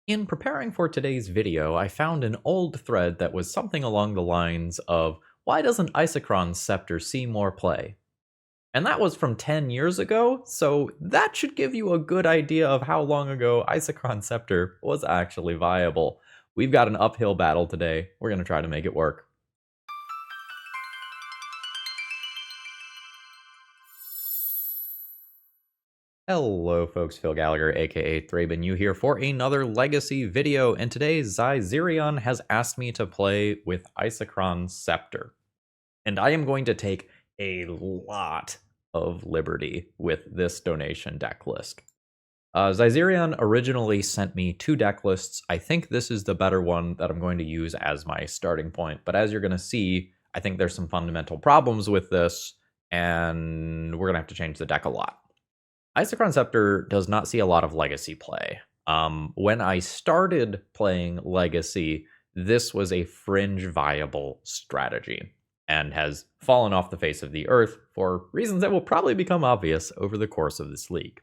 In preparing for today's video, I found an old thread that was something along the lines of, why doesn't Isochron Scepter see more play? And that was from 10 years ago, so that should give you a good idea of how long ago Isochron Scepter was actually viable. We've got an uphill battle today. We're going to try to make it work. Hello folks, Phil Gallagher aka ThrabenU here for another Legacy video, and today Xyzerion has asked me to play with Isochron Scepter. And I am going to take a lot of liberty with this donation deck list. Xyzerion originally sent me 2 deck lists. I think this is the better one that I'm going to use as my starting point, but as you're going to see, I think there's some fundamental problems with this, and we're going to have to change the deck a lot. Isochron Scepter does not see a lot of Legacy play. When I started playing Legacy, this was a fringe viable strategy, and has fallen off the face of the earth for reasons that will probably become obvious over the course of this league.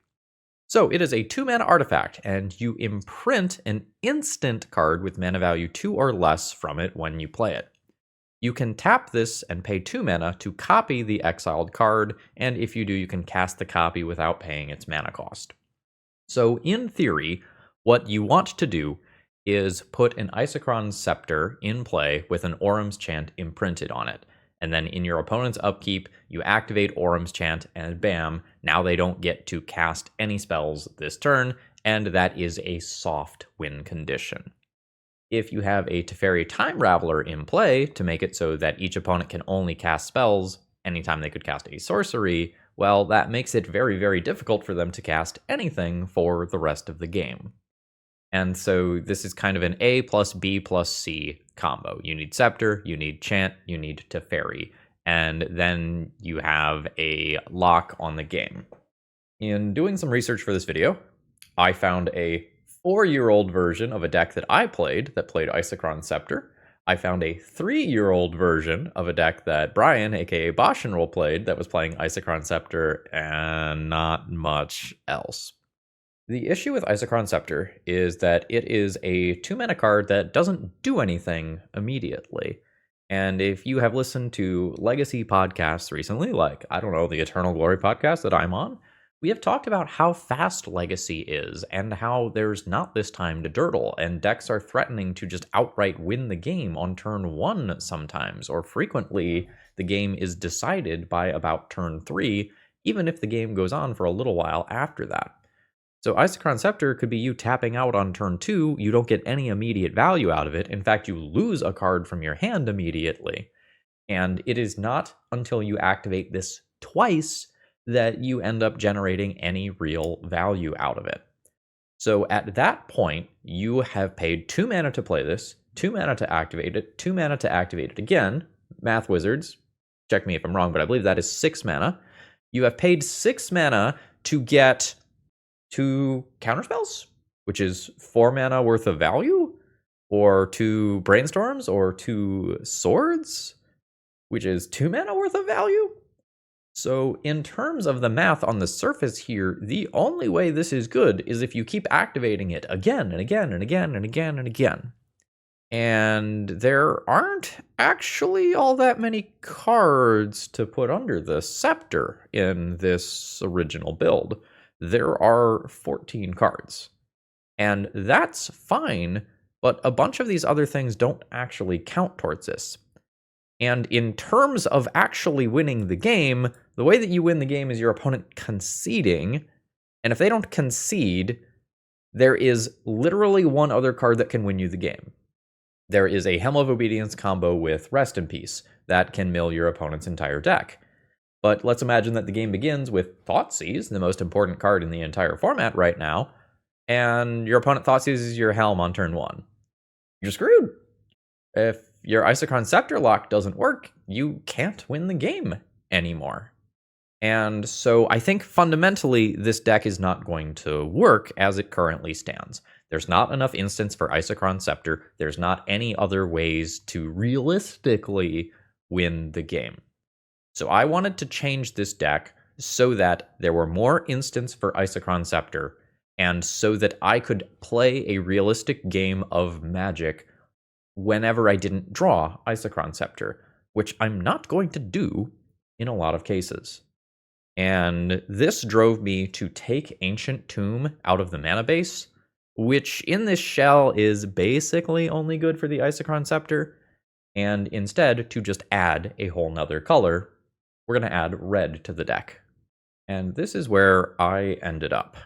So it is a 2-mana artifact, and you imprint an instant card with mana value 2 or less from it when you play it. You can tap this and pay 2 mana to copy the exiled card, and if you do, you can cast the copy without paying its mana cost. So in theory, what you want to do is put an Isochron Scepter in play with an Orim's Chant imprinted on it. And then in your opponent's upkeep, you activate Orim's Chant, and bam, now they don't get to cast any spells this turn, and that is a soft win condition. If you have a Teferi Time Raveler in play to make it so that each opponent can only cast spells anytime they could cast a sorcery, well, that makes it very, very difficult for them to cast anything for the rest of the game. And so this is kind of an A plus B plus C combo. You need Scepter, you need Chant, you need Teferi, and then you have a lock on the game. In doing some research for this video, I found a 4-year-old version of a deck that I played that played Isochron Scepter. I found a 3-year-old version of a deck that Brian, aka Boshenroll, played that was playing Isochron Scepter, and not much else. The issue with Isochron Scepter is that it is a 2-mana card that doesn't do anything immediately. And if you have listened to Legacy podcasts recently, like, I don't know, the Eternal Glory podcast that I'm on, we have talked about how fast Legacy is and how there's not this time to durdle, and decks are threatening to just outright win the game on turn 1 sometimes, or frequently the game is decided by about turn 3, even if the game goes on for a little while after that. So Isochron Scepter could be you tapping out on turn 2, you don't get any immediate value out of it, in fact you lose a card from your hand immediately, and it is not until you activate this twice that you end up generating any real value out of it. So at that point, you have paid 2 mana to play this, 2 mana to activate it, 2 mana to activate it again. Math wizards, check me if I'm wrong, but I believe that is 6 mana. You have paid 6 mana to get 2 counterspells, which is 4 mana worth of value, or 2 brainstorms, or 2 swords, which is 2 mana worth of value. So in terms of the math on the surface here, the only way this is good is if you keep activating it again and again and again and again and again. And there aren't actually all that many cards to put under the Scepter in this original build. There are 14 cards. And that's fine, but a bunch of these other things don't actually count towards this. And in terms of actually winning the game, the way that you win the game is your opponent conceding. And if they don't concede, there is literally one other card that can win you the game. There is a Helm of Obedience combo with Rest in Peace that can mill your opponent's entire deck. But let's imagine that the game begins with Thoughtseize, the most important card in the entire format right now, and your opponent Thoughtseizes your Helm on turn 1. You're screwed. If your Isochron Scepter lock doesn't work, you can't win the game anymore. And so I think fundamentally this deck is not going to work as it currently stands. There's not enough instance for Isochron Scepter. There's not any other ways to realistically win the game. So I wanted to change this deck so that there were more instants for Isochron Scepter, and so that I could play a realistic game of Magic whenever I didn't draw Isochron Scepter, which I'm not going to do in a lot of cases. And this drove me to take Ancient Tomb out of the mana base, which in this shell is basically only good for the Isochron Scepter, and instead to just add a whole nother color, we're going to add red to the deck. And this is where I ended up.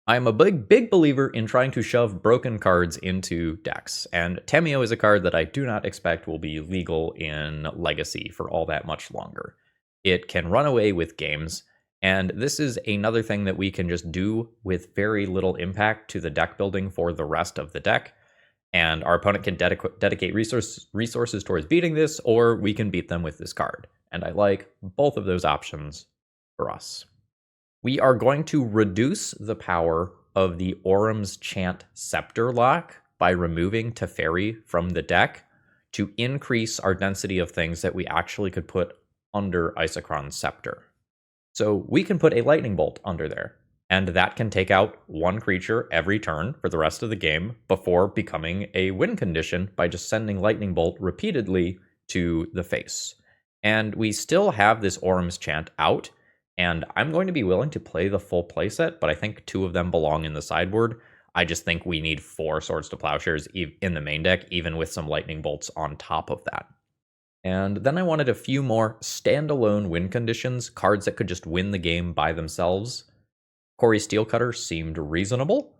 I'm a big believer in trying to shove broken cards into decks, and Tamiyo is a card that I do not expect will be legal in Legacy for all that much longer. It can run away with games, and this is another thing that we can just do with very little impact to the deck building for the rest of the deck, and our opponent can dedicate resources towards beating this, or we can beat them with this card, and I like both of those options for us. We are going to reduce the power of the Orim's Chant Scepter lock by removing Teferi from the deck to increase our density of things that we actually could put under Isochron Scepter. So we can put a Lightning Bolt under there, and that can take out one creature every turn for the rest of the game before becoming a win condition by just sending Lightning Bolt repeatedly to the face. And we still have this Orim's Chant out, and I'm going to be willing to play the full playset, but I think 2 of them belong in the sideboard. I just think we need 4 Swords to Plowshares in the main deck, even with some Lightning Bolts on top of that. And then I wanted a few more standalone win conditions, cards that could just win the game by themselves. Cori-Steel Cutter seemed reasonable.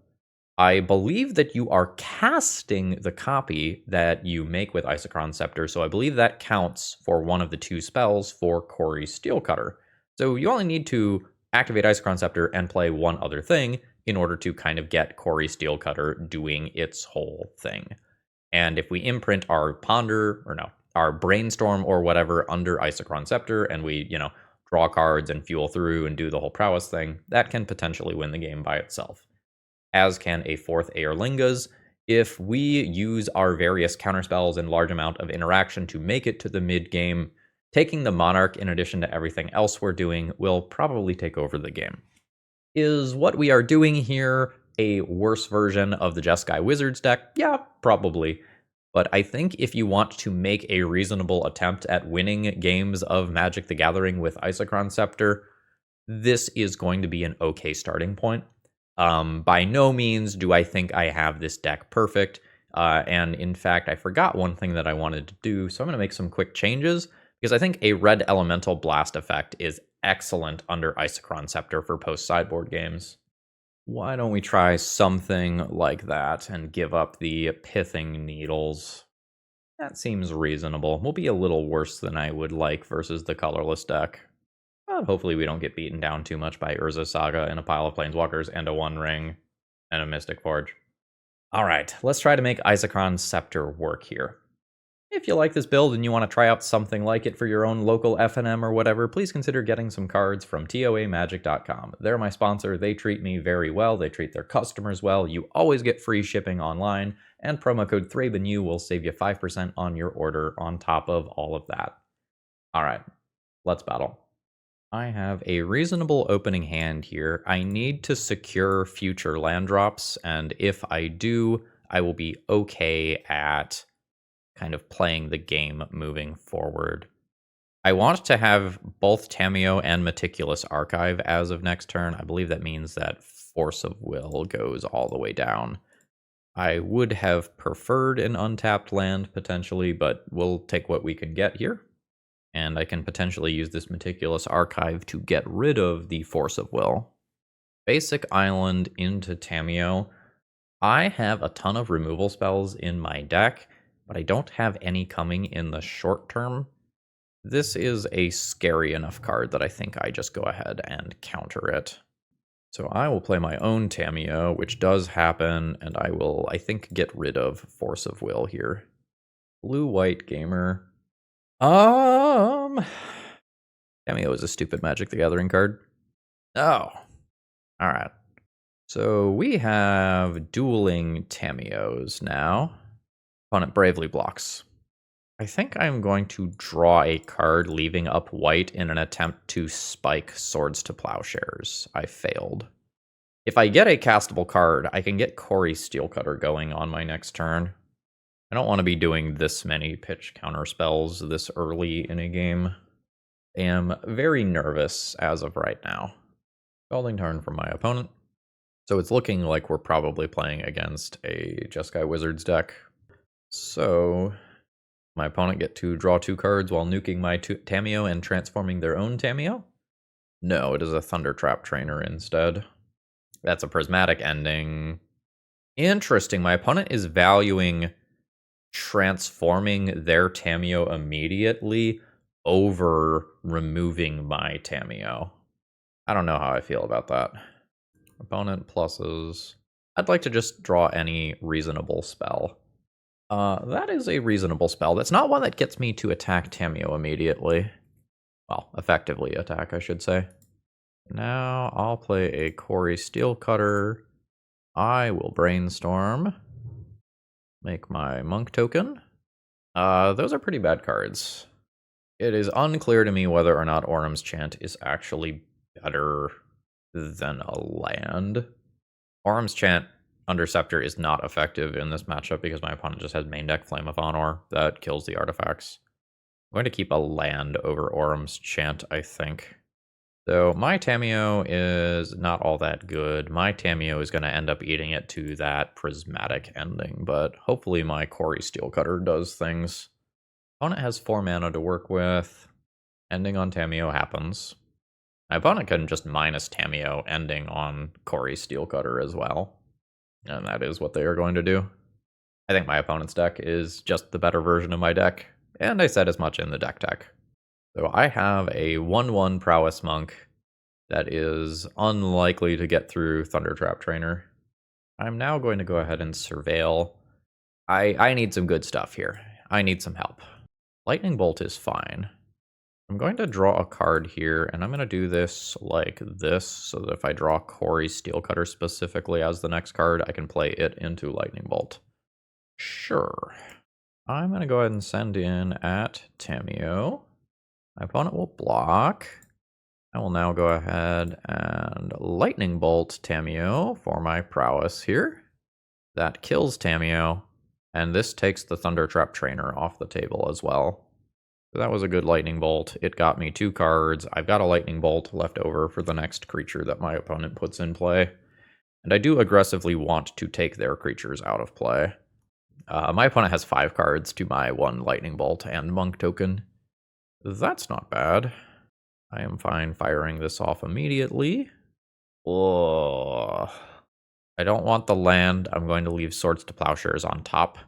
I believe that you are casting the copy that you make with Isochron Scepter, so I believe that counts for one of the 2 spells for Cori-Steel Cutter. So you only need to activate Isochron Scepter and play one other thing in order to kind of get Cori-Steel Cutter doing its whole thing. And if we imprint our our Brainstorm or whatever under Isochron Scepter, and we, draw cards and fuel through and do the whole prowess thing, that can potentially win the game by itself. As can a 4th Eorlingas, if we use our various counterspells and large amount of interaction to make it to the mid-game, taking the Monarch in addition to everything else we're doing will probably take over the game. Is what we are doing here a worse version of the Jeskai Wizards deck? Yeah, probably. But I think if you want to make a reasonable attempt at winning games of Magic the Gathering with Isochron Scepter, this is going to be an okay starting point. By no means do I think I have this deck perfect. And in fact, I forgot one thing that I wanted to do, so I'm going to make some quick changes, because I think a red elemental blast effect is excellent under Isochron Scepter for post-sideboard games. Why don't we try something like that and give up the Pithing Needles? That seems reasonable. We'll be a little worse than I would like versus the colorless deck. But hopefully we don't get beaten down too much by Urza Saga and a pile of Planeswalkers and a One Ring and a Mystic Forge. Alright, let's try to make Isochron Scepter work here. If you like this build and you want to try out something like it for your own local FNM or whatever, please consider getting some cards from TOAmagic.com. They're my sponsor. They treat me very well. They treat their customers well. You always get free shipping online, and promo code ThrabenU will save you 5% on your order on top of all of that. All right, let's battle. I have a reasonable opening hand here. I need to secure future land drops, and if I do, I will be okay at kind of playing the game moving forward. I want to have both Tamiyo and Meticulous Archive as of next turn. I believe that means that Force of Will goes all the way down. I would have preferred an untapped land potentially, but we'll take what we can get here. And I can potentially use this Meticulous Archive to get rid of the Force of Will. Basic Island into Tamiyo. I have a ton of removal spells in my deck, but I don't have any coming in the short term. This is a scary enough card that I think I just go ahead and counter it. So I will play my own Tamiyo, which does happen, and I will, I think, get rid of Force of Will here. Blue-white gamer. Tamiyo is a stupid Magic the Gathering card. Oh. Alright. So we have dueling Tamiyos now. Opponent bravely blocks. I think I'm going to draw a card leaving up white in an attempt to spike Swords to Plowshares. I failed. If I get a castable card, I can get Cori-Steel Cutter going on my next turn. I don't want to be doing this many pitch counter spells this early in a game. I am very nervous as of right now. Scalding Tarn from my opponent. So it's looking like we're probably playing against a Jeskai Wizards deck. So my opponent get to draw 2 cards while nuking my Tamiyo and transforming their own Tamiyo? No, it is a Thundertrap Trainer instead. That's a prismatic ending. Interesting. My opponent is valuing transforming their Tamiyo immediately over removing my Tamiyo. I don't know how I feel about that. Opponent pluses. I'd like to just draw any reasonable spell. That is a reasonable spell. That's not one that gets me to attack Tamiyo immediately. Well, effectively attack, I should say. Now I'll play a Cori-Steel Cutter. I will brainstorm. Make my monk token. Those are pretty bad cards. It is unclear to me whether or not Orim's Chant is actually better than a land. Orim's Chant under Scepter is not effective in this matchup because my opponent just has main deck Flame of Honor that kills the artifacts. I'm going to keep a land over Orim's Chant, I think. So my Tamiyo is not all that good. My Tamiyo is going to end up eating it to that prismatic ending, but hopefully my Cori-Steel Cutter does things. Opponent has 4 mana to work with. Ending on Tamiyo happens. My opponent can just minus Tamiyo ending on Cori-Steel Cutter as well. And that is what they are going to do. I think my opponent's deck is just the better version of my deck, and I said as much in the deck tech. So I have a 1/1 Prowess Monk that is unlikely to get through Thundertrap Trainer. I'm now going to go ahead and Surveil. I need some good stuff here. I need some help. Lightning Bolt is fine. I'm going to draw a card here, and I'm going to do this like this, so that if I draw Cori-Steel Cutter specifically as the next card, I can play it into Lightning Bolt. Sure. I'm going to go ahead and send in at Tamiyo. My opponent will block. I will now go ahead and Lightning Bolt Tamiyo for my prowess here. That kills Tamiyo, and this takes the Thundertrap Trainer off the table as well. So that was a good Lightning Bolt. It got me 2 cards. I've got a Lightning Bolt left over for the next creature that my opponent puts in play. And I do aggressively want to take their creatures out of play. My opponent has 5 cards to my 1 Lightning Bolt and Monk token. That's not bad. I am fine firing this off immediately. Oh, I don't want the land. I'm going to leave Swords to Plowshares on top.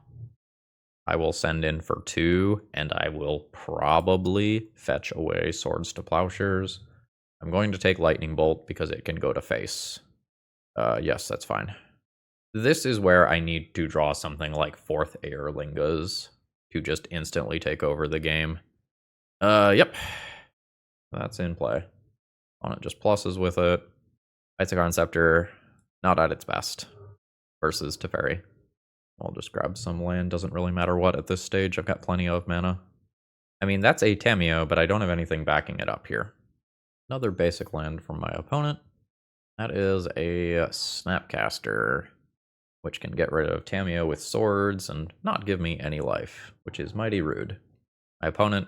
I will send in for 2, and I will probably fetch away Swords to Plowshares. I'm going to take Lightning Bolt because it can go to face. Yes, that's fine. This is where I need to draw something like 4th Eorlingas to just instantly take over the game. Yep. That's in play. Opponent just pluses with it. Isochron Scepter, not at its best. Versus Teferi. I'll just grab some land, doesn't really matter what at this stage, I've got plenty of mana. I mean, that's a Tamiyo, but I don't have anything backing it up here. Another basic land from my opponent. That is a Snapcaster, which can get rid of Tamiyo with swords and not give me any life, which is mighty rude. My opponent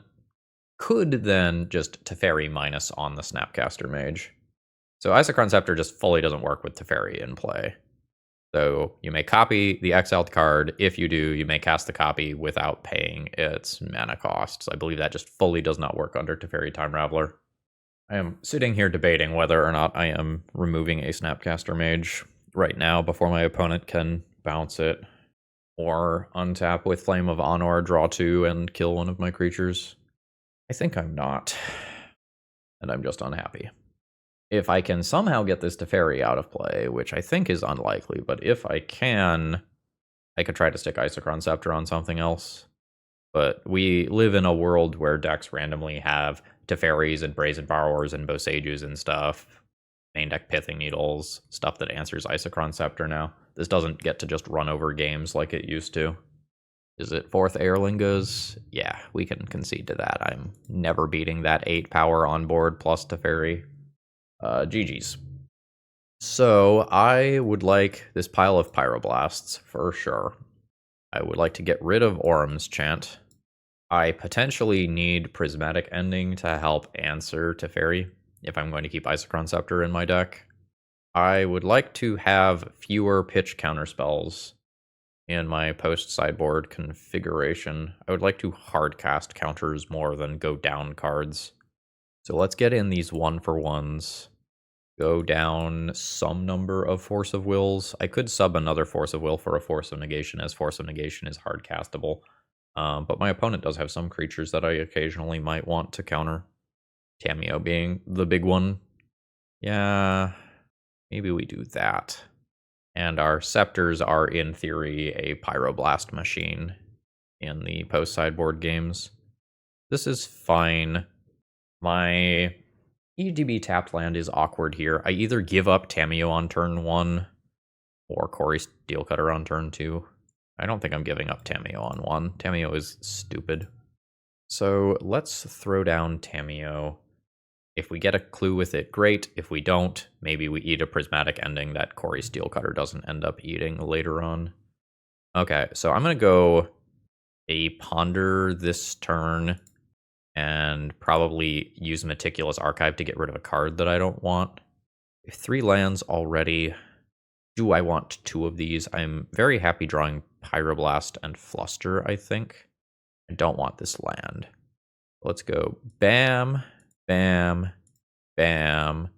could then just Teferi minus on the Snapcaster Mage. So Isochron Scepter just fully doesn't work with Teferi in play. So you may copy the exiled card. If you do, you may cast the copy without paying its mana costs. I believe that just fully does not work under Teferi Time Raveler. I am sitting here debating whether or not I am removing a Snapcaster Mage right now before my opponent can bounce it, or untap with Flame of Honor, draw 2, and kill one of my creatures. I think I'm not, and I'm just unhappy. If I can somehow get this Teferi out of play, which I think is unlikely, but if I can, I could try to stick Isochron Scepter on something else. But we live in a world where decks randomly have Teferis and Brazen Borrowers and Bosages and stuff. Main deck Pithing Needles, stuff that answers Isochron Scepter now. This doesn't get to just run over games like it used to. Is it 4th Eorlingas? Yeah, we can concede to that. I'm never beating that 8 power on board plus Teferi. GG's. So I would like this pile of Pyroblasts for sure. I would like to get rid of Orim's Chant. I potentially need Prismatic Ending to help answer Teferi if I'm going to keep Isochron Scepter in my deck. I would like to have fewer pitch counterspells in my post-sideboard configuration. I would like to hardcast counters more than go down cards. So let's get in these 1-for-1s. Go down some number of Force of Wills. I could sub another Force of Will for a Force of Negation, as Force of Negation is hardcastable. But my opponent does have some creatures that I occasionally might want to counter. Tamiyo being the big one. Yeah, maybe we do that. And our Scepters are, in theory, a Pyroblast machine in the post-sideboard games. This is fine. My EDB tapped land is awkward here. I either give up Tamiyo on turn 1 or Cori-Steel Cutter on turn 2. I don't think I'm giving up Tamiyo on 1. Tamiyo is stupid. So let's throw down Tamiyo. If we get a clue with it, great. If we don't, maybe we eat a Prismatic Ending that Cori-Steel Cutter doesn't end up eating later on. Okay, so I'm going to go a Ponder this turn and probably use Meticulous Archive to get rid of a card that I don't want. 3 lands already. Do I want 2 of these? I'm very happy drawing Pyroblast and Fluster, I think. I don't want this land. Let's go bam, bam, bam.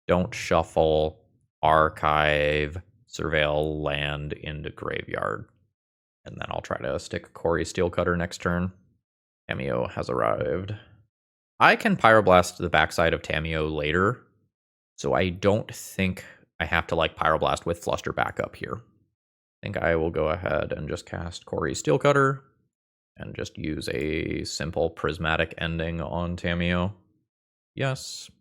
Don't shuffle, archive, surveil land into graveyard. And then I'll try to stick Cori-Steel Cutter next turn. Tamiyo has arrived. I can Pyroblast the backside of Tamiyo later, so I don't think I have to like Pyroblast with Fluster backup here. I think I will go ahead and just cast Cori-Steel Cutter and just use a simple Prismatic Ending on Tamiyo. Yes.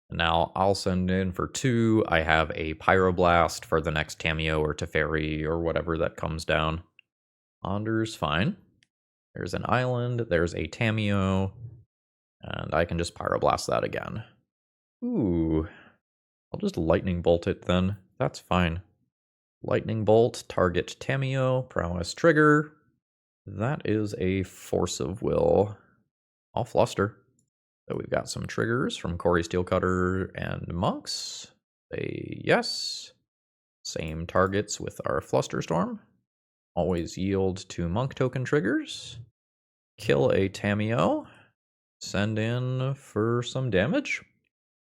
Now I'll send in for 2. I have a Pyroblast for the next Tamiyo or Teferi or whatever that comes down. Ponder's fine. There's an island, there's a Tamiyo, and I can just Pyroblast that again. Ooh, I'll just Lightning Bolt it then. That's fine. Lightning Bolt, target Tamiyo, prowess trigger. That is a Force of Will. I'll Fluster. So we've got some triggers from Cori-Steel Cutter and Monks. Say yes. Same targets with our Flusterstorm. Always yield to Monk token triggers. Kill a Tamiyo. Send in for some damage.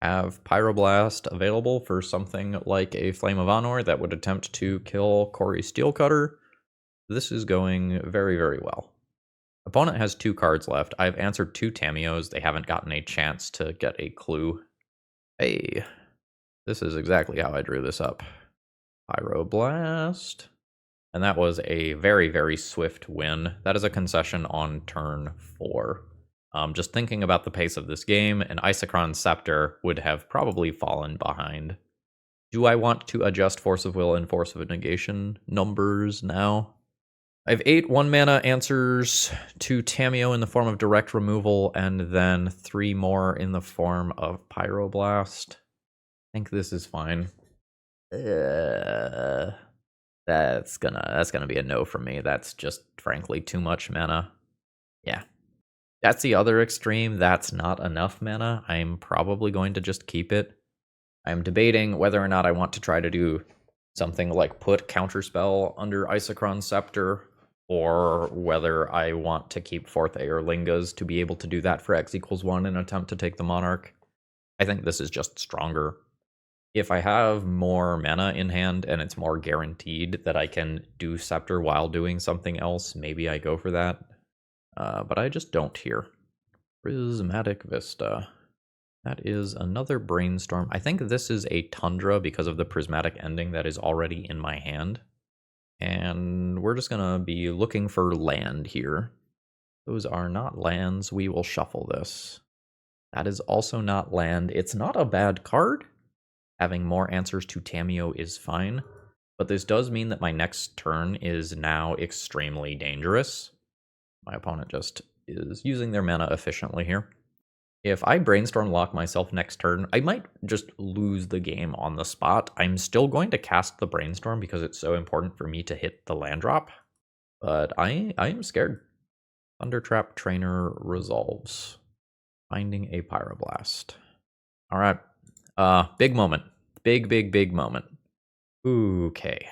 Have Pyroblast available for something like a Flame of Honor that would attempt to kill Cori-Steel Cutter. This is going very, very well. Opponent has 2 cards left. I've answered 2 Tamiyos. They haven't gotten a chance to get a clue. Hey, this is exactly how I drew this up. Pyroblast. And that was a very, very swift win. That is a concession on turn 4. Just thinking about the pace of this game, an Isochron Scepter would have probably fallen behind. Do I want to adjust Force of Will and Force of Negation numbers now? I have 8 1-mana answers to Tamiyo in the form of direct removal, and then 3 more in the form of Pyroblast. I think this is fine. That's gonna be a no from me. That's just frankly too much mana. Yeah. That's the other extreme. That's not enough mana. I'm probably going to just keep it. I'm debating whether or not I want to try to do something like put Counterspell under Isochron Scepter, or whether I want to keep 4th Eorlingas to be able to do that for X=1 and attempt to take the Monarch. I think this is just stronger. If I have more mana in hand and it's more guaranteed that I can do Scepter while doing something else, maybe I go for that. But I just don't here. Prismatic Vista. That is another Brainstorm. I think this is a Tundra because of the Prismatic Ending that is already in my hand. And we're just going to be looking for land here. Those are not lands. We will shuffle this. That is also not land. It's not a bad card. Having more answers to Tamiyo is fine. But this does mean that my next turn is now extremely dangerous. My opponent just is using their mana efficiently here. If I brainstorm lock myself next turn, I might just lose the game on the spot. I'm still going to cast the brainstorm because it's so important for me to hit the land drop. But I am scared. Thundertrap Trainer resolves. Finding a Pyroblast. All right. Big moment. Big moment. Okay.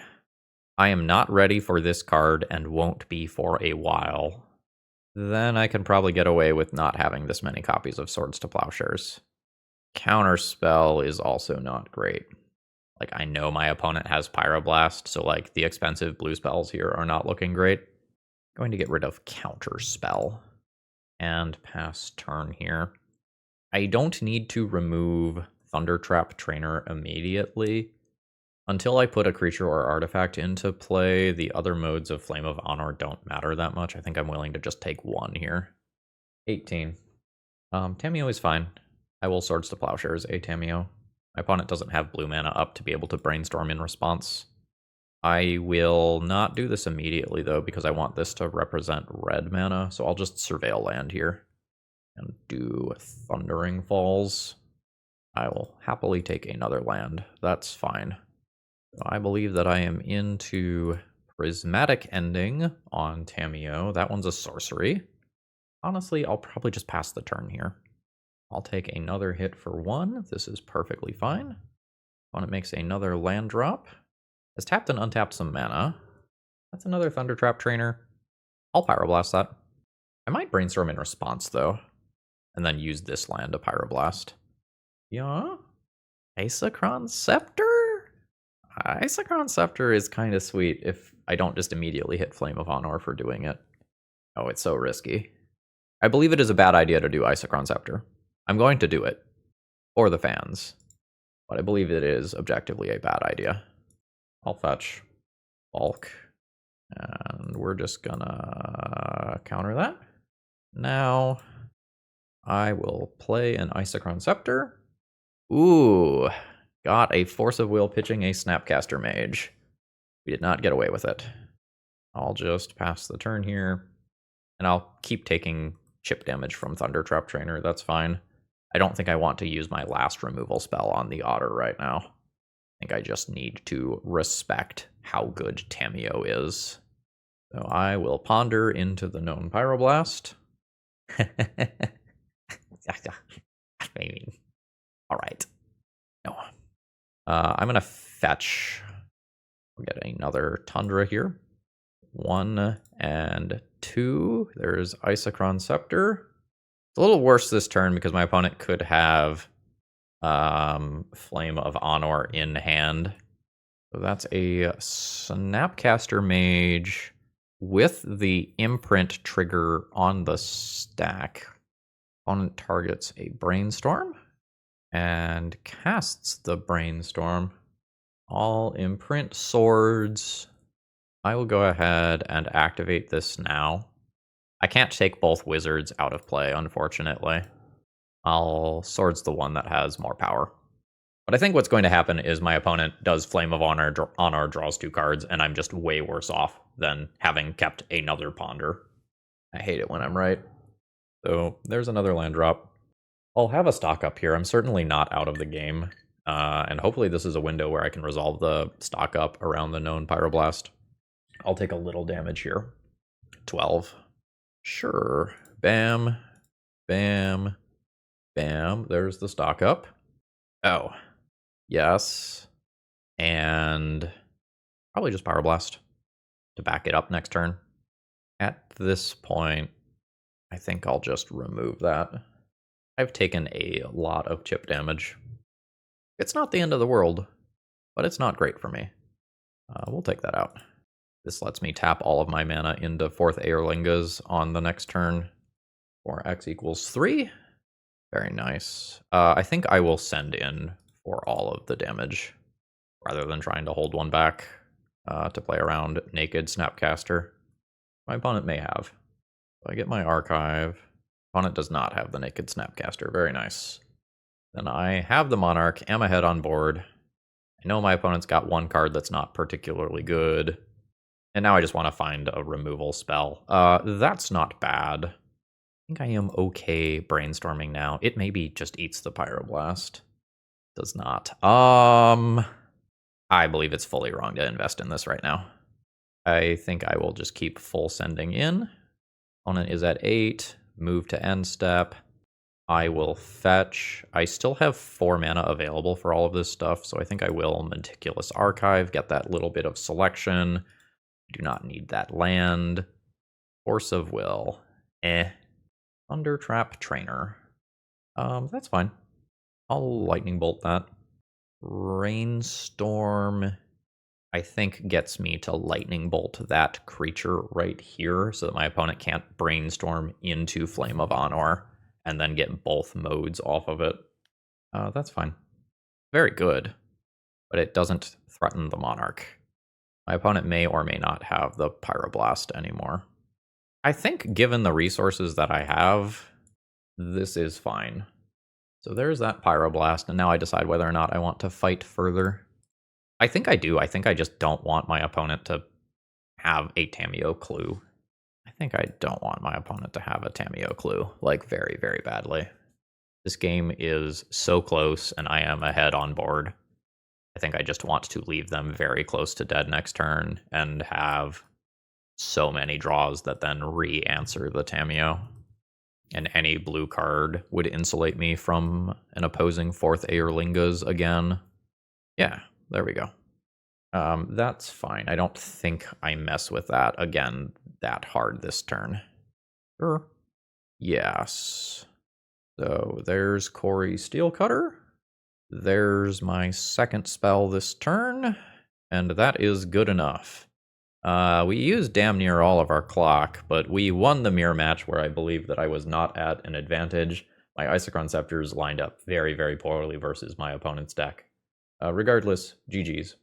I am not ready for this card and won't be for a while. Then I can probably get away with not having this many copies of Swords to Plowshares. Counterspell is also not great. Like, I know my opponent has Pyroblast, so like the expensive blue spells here are not looking great. Going to get rid of Counterspell and pass turn here. I don't need to remove Thundertrap Trainer immediately. Until I put a creature or artifact into play, the other modes of Flame of Honor don't matter that much. I think I'm willing to just take one here. 18. Tamiyo is fine. I will Swords to Plowshares a Tamiyo. My opponent doesn't have blue mana up to be able to brainstorm in response. I will not do this immediately, though, because I want this to represent red mana, so I'll just Surveil land here and do Thundering Falls. I will happily take another land. That's fine. I believe that I am into Prismatic Ending on Tamiyo. That one's a sorcery. Honestly, I'll probably just pass the turn here. I'll take another hit for 1. This is perfectly fine. When it makes another land drop. Has tapped and untapped some mana. That's another Thundertrap Trainer. I'll Pyroblast that. I might Brainstorm in response, though. And then use this land to Pyroblast. Yeah? Isochron Scepter? Isochron Scepter is kind of sweet if I don't just immediately hit Flame of Honor for doing it. Oh, it's so risky. I believe it is a bad idea to do Isochron Scepter. I'm going to do it. For the fans. But I believe it is objectively a bad idea. I'll fetch Bulk. And we're just gonna counter that. Now, I will play an Isochron Scepter. Ooh. Got a Force of Will pitching a Snapcaster Mage. We did not get away with it. I'll just pass the turn here. And I'll keep taking chip damage from Thundertrap Trainer. That's fine. I don't think I want to use my last removal spell on the Otter right now. I think I just need to respect how good Tamiyo is. So I will ponder into the known Pyroblast. Maybe. All right. No. I'm going to fetch. We'll get another Tundra here. 1 and 2. There's Isochron Scepter. It's a little worse this turn because my opponent could have Flame of Honor in hand. So that's a Snapcaster Mage with the imprint trigger on the stack. Opponent targets a Brainstorm and casts the Brainstorm. All imprint swords. I will go ahead and activate this now. I can't take both wizards out of play, unfortunately. I'll swords the one that has more power. But I think what's going to happen is my opponent does Flame of Honor, draws 2 cards, and I'm just way worse off than having kept another Ponder. I hate it when I'm right. So there's another land drop. I'll have a stock up here. I'm certainly not out of the game. And hopefully this is a window where I can resolve the stock up around the known Pyroblast. I'll take a little damage here. 12. Sure. Bam. Bam. Bam. There's the stock up. Oh. Yes. And probably just Pyroblast to back it up next turn. At this point, I think I'll just remove that. I've taken a lot of chip damage. It's not the end of the world, but it's not great for me. We'll take that out. This lets me tap all of my mana into 4th Eorlingas on the next turn. 4x equals 3. Very nice. I think I will send in for all of the damage, rather than trying to hold one back to play around Naked Snapcaster. My opponent may have. So I get my archive. Opponent does not have the Naked Snapcaster. Very nice. Then I have the Monarch, am ahead on board. I know my opponent's got one card that's not particularly good. And now I just want to find a removal spell. That's not bad. think I am okay brainstorming now. It maybe just eats the Pyroblast. Does not. I believe it's fully wrong to invest in this right now. I think I will just keep full sending in. Opponent is at 8. Move to end step. I will fetch. I still have 4 mana available for all of this stuff, so I think I will Meticulous Archive, get that little bit of selection. Do not need that land. Force of Will. Thunder Trap Trainer. That's fine. I'll Lightning Bolt that. Rainstorm, I think, gets me to Lightning Bolt that creature right here so that my opponent can't Brainstorm into Flame of Honor and then get both modes off of it. That's fine. Very good, but it doesn't threaten the Monarch. My opponent may or may not have the Pyroblast anymore. I think given the resources that I have, this is fine. So there's that Pyroblast, and now I decide whether or not I want to fight further. I think I do. I think I just don't want my opponent to have a Tamiyo clue. I think I don't want my opponent to have a Tamiyo clue, like very, very badly. This game is so close, and I am ahead on board. I think I just want to leave them very close to dead next turn and have so many draws that then re-answer the Tamiyo. And any blue card would insulate me from an opposing 4th Eorlingas again. Yeah, there we go. That's fine. I don't think I mess with that again that hard this turn. Sure. Yes. So there's Cori-Steel Cutter. There's my second spell this turn, and that is good enough. We used damn near all of our clock, but we won the mirror match where I believe that I was not at an advantage. My Isochron Scepters lined up very, very poorly versus my opponent's deck. Regardless, GG's.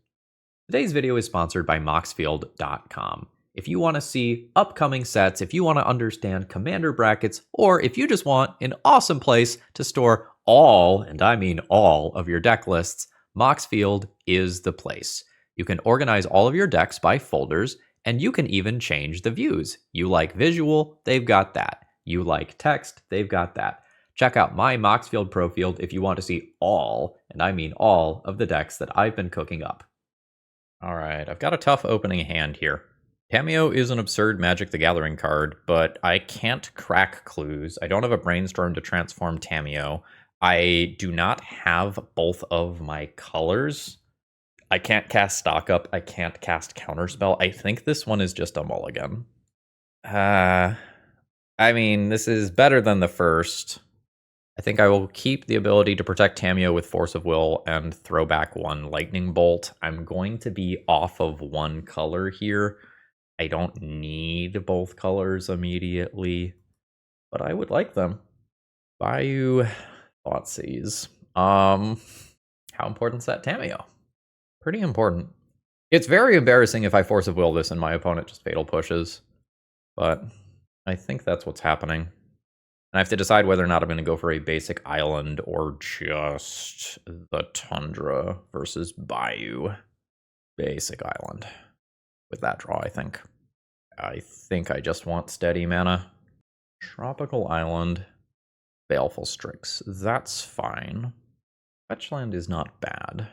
Today's video is sponsored by Moxfield.com. If you want to see upcoming sets, if you want to understand commander brackets, or if you just want an awesome place to store all, and I mean all, of your deck lists, Moxfield is the place. You can organize all of your decks by folders, and you can even change the views. You like visual, they've got that. You like text, they've got that. Check out my Moxfield Pro Field if you want to see all, and I mean all, of the decks that I've been cooking up. Alright, I've got a tough opening hand here. Tamiyo is an absurd Magic the Gathering card, but I can't crack clues. I don't have a Brainstorm to transform Tamiyo. I do not have both of my colors. I can't cast Stock Up. I can't cast Counterspell. I think this one is just a mulligan. I mean, this is better than the first. I think I will keep the ability to protect Tamiyo with Force of Will and throw back 1 Lightning Bolt. I'm going to be off of 1 color here. I don't need both colors immediately, but I would like them. Bayou Thoughtseize. How important is that Tamiyo? Pretty important. It's very embarrassing if I Force of Will this and my opponent just Fatal Pushes, but I think that's what's happening. And I have to decide whether or not I'm going to go for a basic island or just the Tundra versus Bayou. Basic island. With that draw, I think. I think I just want steady mana. Tropical Island. Baleful Strix. That's fine. Fetchland is not bad.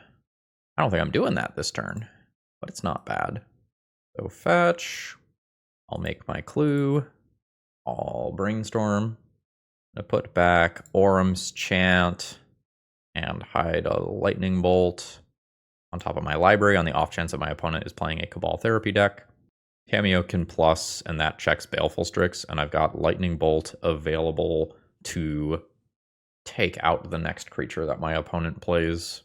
I don't think I'm doing that this turn, but it's not bad. So fetch. I'll make my clue. I'll Brainstorm. I'm gonna put back Orim's Chant and hide a Lightning Bolt on top of my library on the off chance that my opponent is playing a Cabal Therapy deck. Tamiyo can plus, and that checks Baleful Strix, and I've got Lightning Bolt available to take out the next creature that my opponent plays.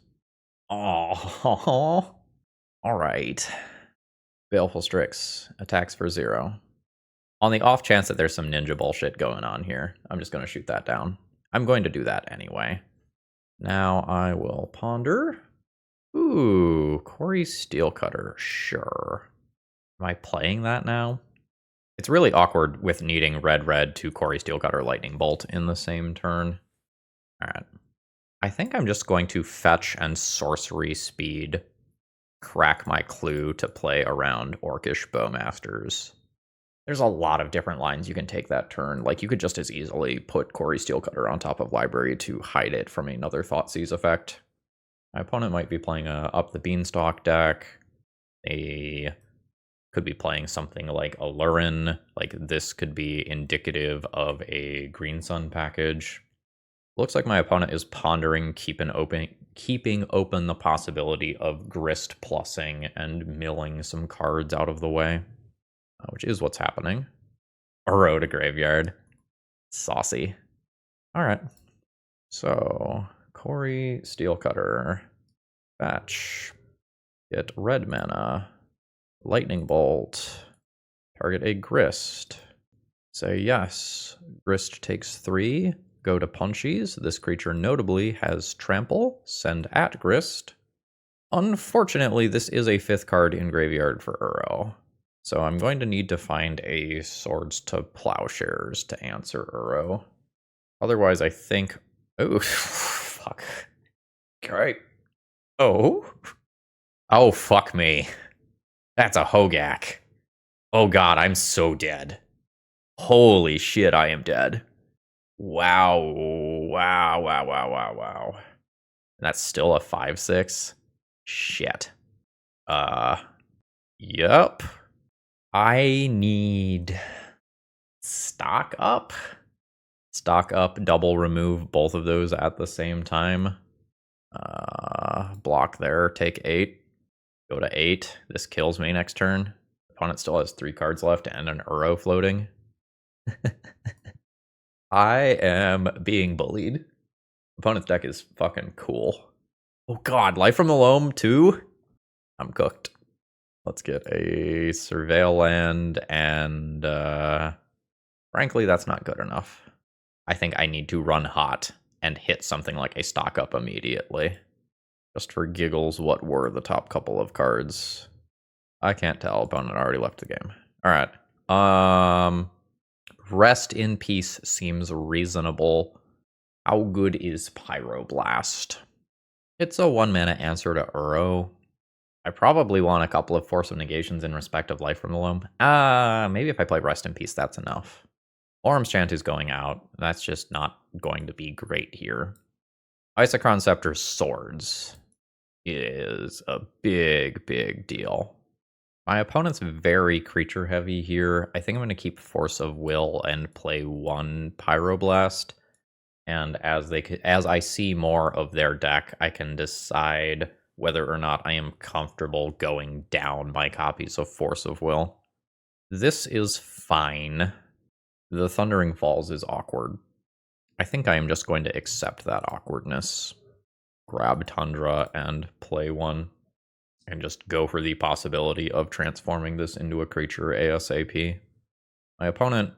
Oh, all right. Baleful Strix attacks for 0. On the off chance that there's some ninja bullshit going on here, I'm just going to shoot that down. I'm going to do that anyway. Now I will ponder. Ooh, Cori-Steel Cutter, sure. Am I playing that now? It's really awkward with needing red to Cori-Steel Cutter Lightning Bolt in the same turn. Alright. I think I'm just going to fetch and sorcery speed, crack my clue to play around Orcish Bowmasters. There's a lot of different lines you can take that turn. Like, you could just as easily put Cori-Steel Cutter on top of Library to hide it from another Thoughtseize effect. My opponent might be playing a Up the Beanstalk deck. They could be playing something like a Lurin. Like, this could be indicative of a Green Sun package. Looks like my opponent is pondering keeping open the possibility of Grist plussing and milling some cards out of the way, which is what's happening. Uro to graveyard. Saucy. All right. So, Cori-Steel Cutter. Fetch. Get red mana. Lightning Bolt. Target a Grist. Say yes. Grist takes 3. Go to Punchies. This creature notably has Trample. Send at Grist. Unfortunately, this is a 5th card in graveyard for Uro. So I'm going to need to find a Swords to Plowshares to answer Uro. Otherwise, I think... Oh, fuck. Okay. Oh? Oh, fuck me. That's a Hogak. Oh god, I'm so dead. Holy shit, I am dead. Wow. Wow, wow, wow, wow, wow. And that's still a 5/6? Shit. Yup. I need... Stock up? Stock up, double remove both of those at the same time. Block there, take 8. Go to 8. This kills me next turn. Opponent still has 3 cards left and an Uro floating. I am being bullied. Opponent's deck is fucking cool. Oh god, Life from the Loam too? I'm cooked. Let's get a Surveil land, and frankly, that's not good enough. I think I need to run hot and hit something like a stock up immediately. Just for giggles, what were the top couple of cards? I can't tell. Opponent already left the game. Alright. Rest in Peace seems reasonable. How good is Pyroblast? It's a 1-mana answer to Uro. I probably want a couple of Force of Negations in respect of Life from the Loam. Maybe if I play Rest in Peace, that's enough. Orim's Chant is going out. That's just not going to be great here. Isochron Scepter Swords is a big, big deal. My opponent's very creature heavy here. I think I'm going to keep Force of Will and play 1 Pyroblast. And as I see more of their deck, I can decide whether or not I am comfortable going down my copies of Force of Will. This is fine. The Thundering Falls is awkward. I think I am just going to accept that awkwardness. Grab Tundra and play 1. And just go for the possibility of transforming this into a creature ASAP. My opponent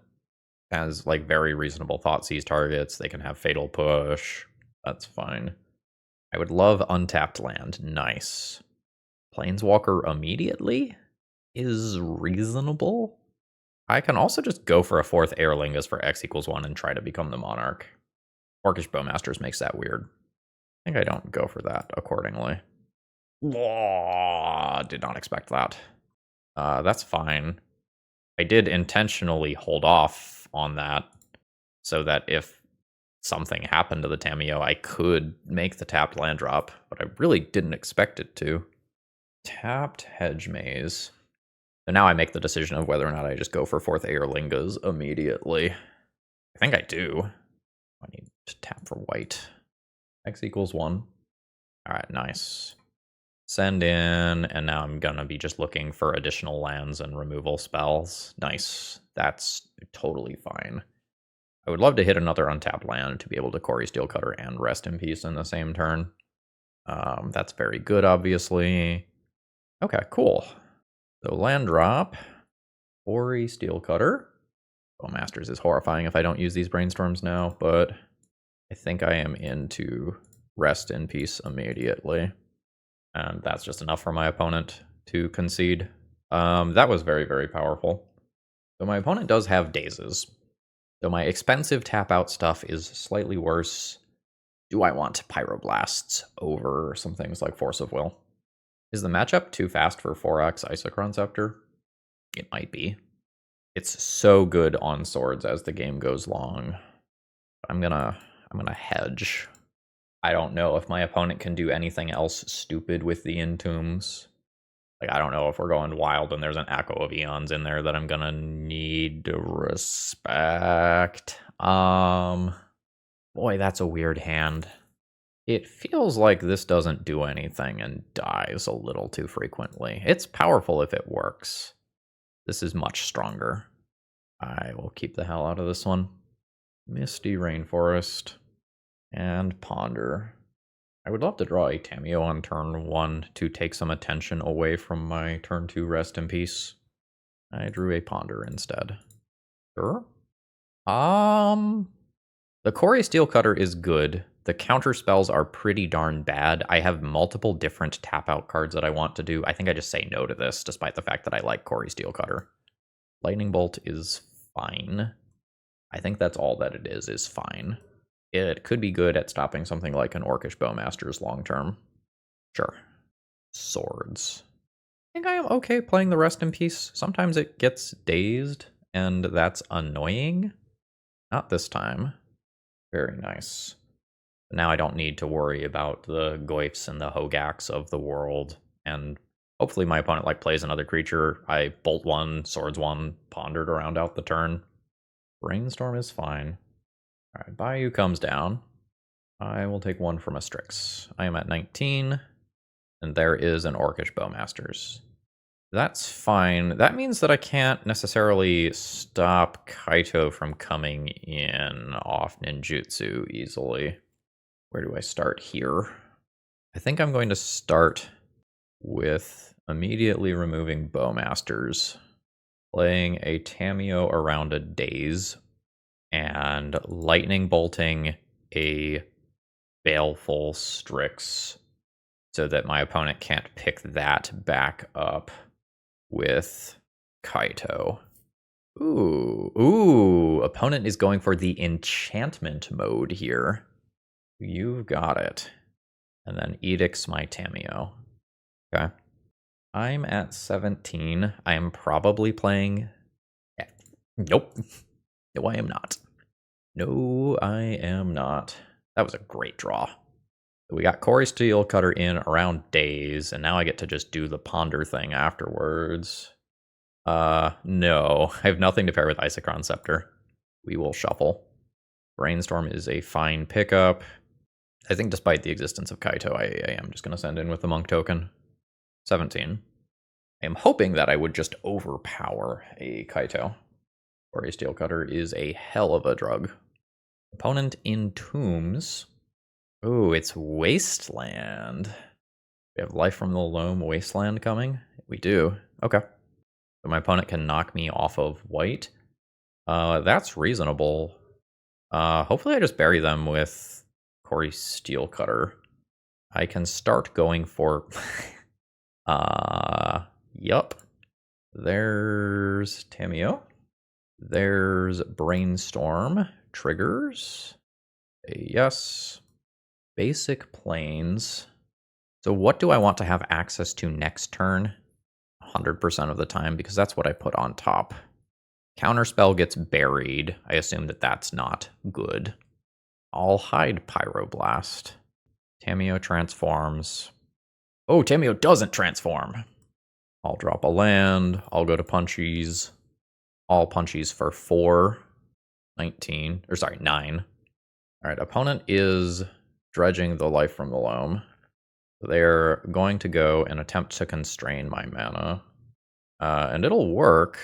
has like very reasonable Thoughtseize targets. They can have Fatal Push. That's fine. I would love untapped land. Nice. Planeswalker immediately is reasonable. I can also just go for a 4th Eorlingas for X=1 and try to become the Monarch. Orcish Bowmasters makes that weird. I think I don't go for that accordingly. Did not expect that. That's fine. I did intentionally hold off on that so that if something happened to the Tamiyo, I could make the tapped land drop, but I really didn't expect it to. Tapped Hedge Maze. So now I make the decision of whether or not I just go for 4th Eorlingas immediately. I think I do. I need to tap for white. X=1. Alright, nice. Send in, and now I'm gonna be just looking for additional lands and removal spells. Nice. That's totally fine. I would love to hit another untapped land to be able to Cori-Steel Cutter and Rest in Peace in the same turn. That's very good, obviously. Okay, cool. So land drop, Cori-Steel Cutter. Bowmasters is horrifying if I don't use these brainstorms now, but I think I am into Rest in Peace immediately. And that's just enough for my opponent to concede. That was very, very powerful. So my opponent does have Dazes. So my expensive tap-out stuff is slightly worse. Do I want Pyroblasts over some things like Force of Will? Is the matchup too fast for 4x Isochron Scepter? It might be. It's so good on swords as the game goes long. I'm gonna hedge. I don't know if my opponent can do anything else stupid with the Entombs. Like, I don't know if we're going wild and there's an Echo of Eons in there that I'm gonna need to respect. Boy, that's a weird hand. It feels like this doesn't do anything and dies a little too frequently. It's powerful if it works. This is much stronger. I will keep the hell out of this one. Misty Rainforest and Ponder. I would love to draw a Tamiyo on turn 1 to take some attention away from my turn 2 Rest in Peace. I drew a Ponder instead. Sure. The Cori-Steel Cutter is good. The counter spells are pretty darn bad. I have multiple different tap-out cards that I want to do. I think I just say no to this, despite the fact that I like Cori-Steel Cutter. Lightning Bolt is fine. I think that's all that it is fine. It could be good at stopping something like an Orcish Bowmasters long term. Sure. Swords. I think I am okay playing the Rest in Peace. Sometimes it gets dazed, and that's annoying. Not this time. Very nice. Now I don't need to worry about the Goyfs and the Hogaks of the world, and hopefully my opponent plays another creature. I bolt 1, swords 1, pondered around out the turn. Brainstorm is fine. Alright, Bayou comes down. I will take 1 from a Strix. I am at 19, and there is an Orcish Bowmasters. That's fine. That means that I can't necessarily stop Kaito from coming in off ninjutsu easily. Where do I start here? I think I'm going to start with immediately removing Bowmasters, playing a Tamiyo around a Daze, and lightning bolting a Baleful Strix so that my opponent can't pick that back up with Kaito. Ooh, opponent is going for the enchantment mode here. You've got it. And then edicts my Tamiyo. Okay. I'm at 17. I am probably playing... Nope. No, I am not. No, I am not. That was a great draw. We got Cori-Steel Cutter in around Daze, and now I get to just do the Ponder thing afterwards. No. I have nothing to pair with Isochron Scepter. We will shuffle. Brainstorm is a fine pickup. I think despite the existence of Kaito, I am just going to send in with the Monk token. 17. I am hoping that I would just overpower a Kaito. Cori-Steel Cutter is a hell of a drug. Opponent Entombs. Oh, it's Wasteland. We have Life from the Loam Wasteland coming? We do. Okay. So my opponent can knock me off of white. That's reasonable. Hopefully I just bury them with Cori-Steel Cutter. I can start going for... yup. There's Tamiyo. There's Brainstorm. Triggers. Yes. Basic Plains. So what do I want to have access to next turn? 100% of the time, because that's what I put on top. Counterspell gets buried. I assume that that's not good. I'll hide Pyroblast. Tamiyo transforms. Oh, Tamiyo doesn't transform. I'll drop a land. I'll go to Punchies. All Punchies for 4. 19. Or sorry, 9. Alright, opponent is dredging the Life from the Loam. They're going to go and attempt to constrain my mana. And it'll work.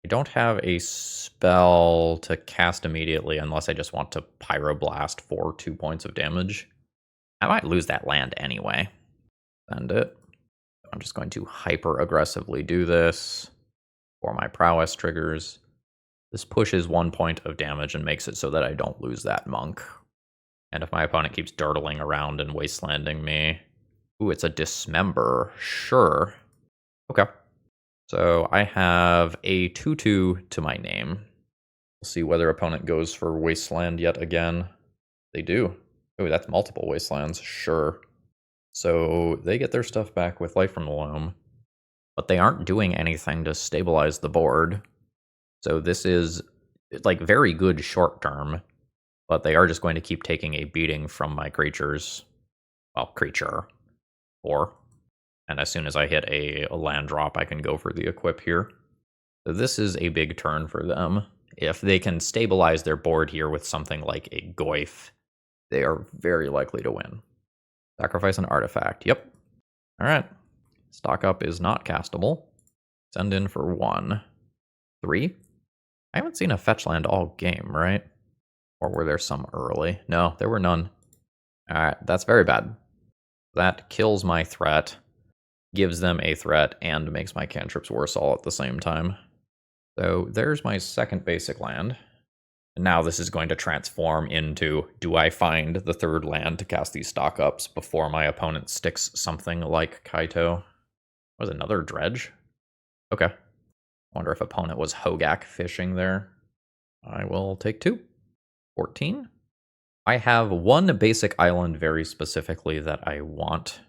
I don't have a spell to cast immediately unless I just want to Pyroblast for 2 points of damage. I might lose that land anyway. Send it. I'm just going to hyper-aggressively do this for my prowess triggers. This pushes 1 point of damage and makes it so that I don't lose that monk. And if my opponent keeps dirtling around and wastelanding me... Ooh, it's a Dismember. Sure. Okay. So I have a 2/2 to my name. We'll see whether opponent goes for Wasteland yet again. They do. Oh, that's multiple Wastelands. Sure. So they get their stuff back with Life from the Loam. But they aren't doing anything to stabilize the board. So this is like very good short term, but they are just going to keep taking a beating from my creatures. Well, creature. 4. And as soon as I hit a land drop, I can go for the equip here. So this is a big turn for them. If they can stabilize their board here with something like a Goyf, they are very likely to win. Sacrifice an artifact. Yep. All right. Stock up is not castable. Send in for 1. 3. I haven't seen a fetch land all game, right? Or were there some early? No, there were none. All right, that's very bad. That kills my threat, gives them a threat, and makes my cantrips worse all at the same time. So there's my second basic land. And now this is going to transform into, do I find the third land to cast these stock ups before my opponent sticks something like Kaito? Was another dredge? Okay. Wonder if opponent was Hogak fishing there. I will take 2. 14. I have one basic island very specifically that I want.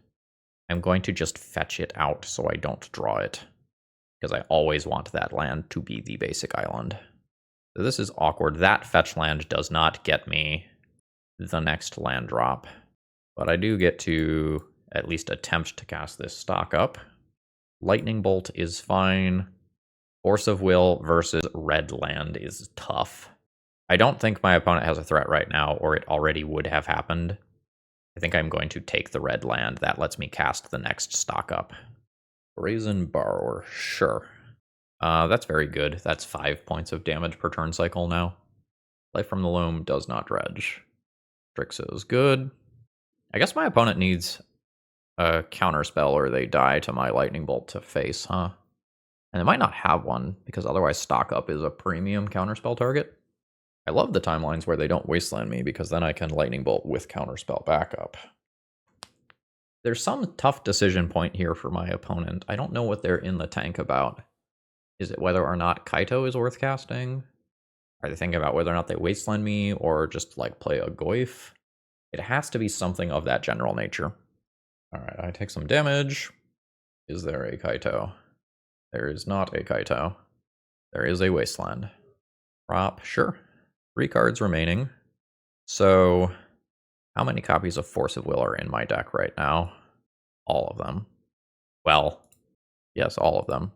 I'm going to just fetch it out so I don't draw it, because I always want that land to be the basic island. So this is awkward. That fetch land does not get me the next land drop, but I do get to at least attempt to cast this stock up. Lightning Bolt is fine. Force of Will versus red land is tough. I don't think my opponent has a threat right now, or it already would have happened. I think I'm going to take the red land. That lets me cast the next stock up. Brazen Borrower, sure. That's very good. That's 5 points of damage per turn cycle now. Life from the Loam does not dredge. Strixo is good. I guess my opponent needs a counterspell or they die to my Lightning Bolt to face, huh? And they might not have one, because otherwise stock up is a premium counterspell target. I love the timelines where they don't wasteland me, because then I can Lightning Bolt with counterspell backup. There's some tough decision point here for my opponent. I don't know what they're in the tank about. Is it whether or not Kaito is worth casting? Are they thinking about whether or not they wasteland me, or just like play a Goyf? It has to be something of that general nature. Alright, I take some damage. Is there a Kaito? There is not a Kaito. There is a wasteland. Prop, sure. 3 cards remaining. So, how many copies of Force of Will are in my deck right now? All of them. Well, yes, all of them.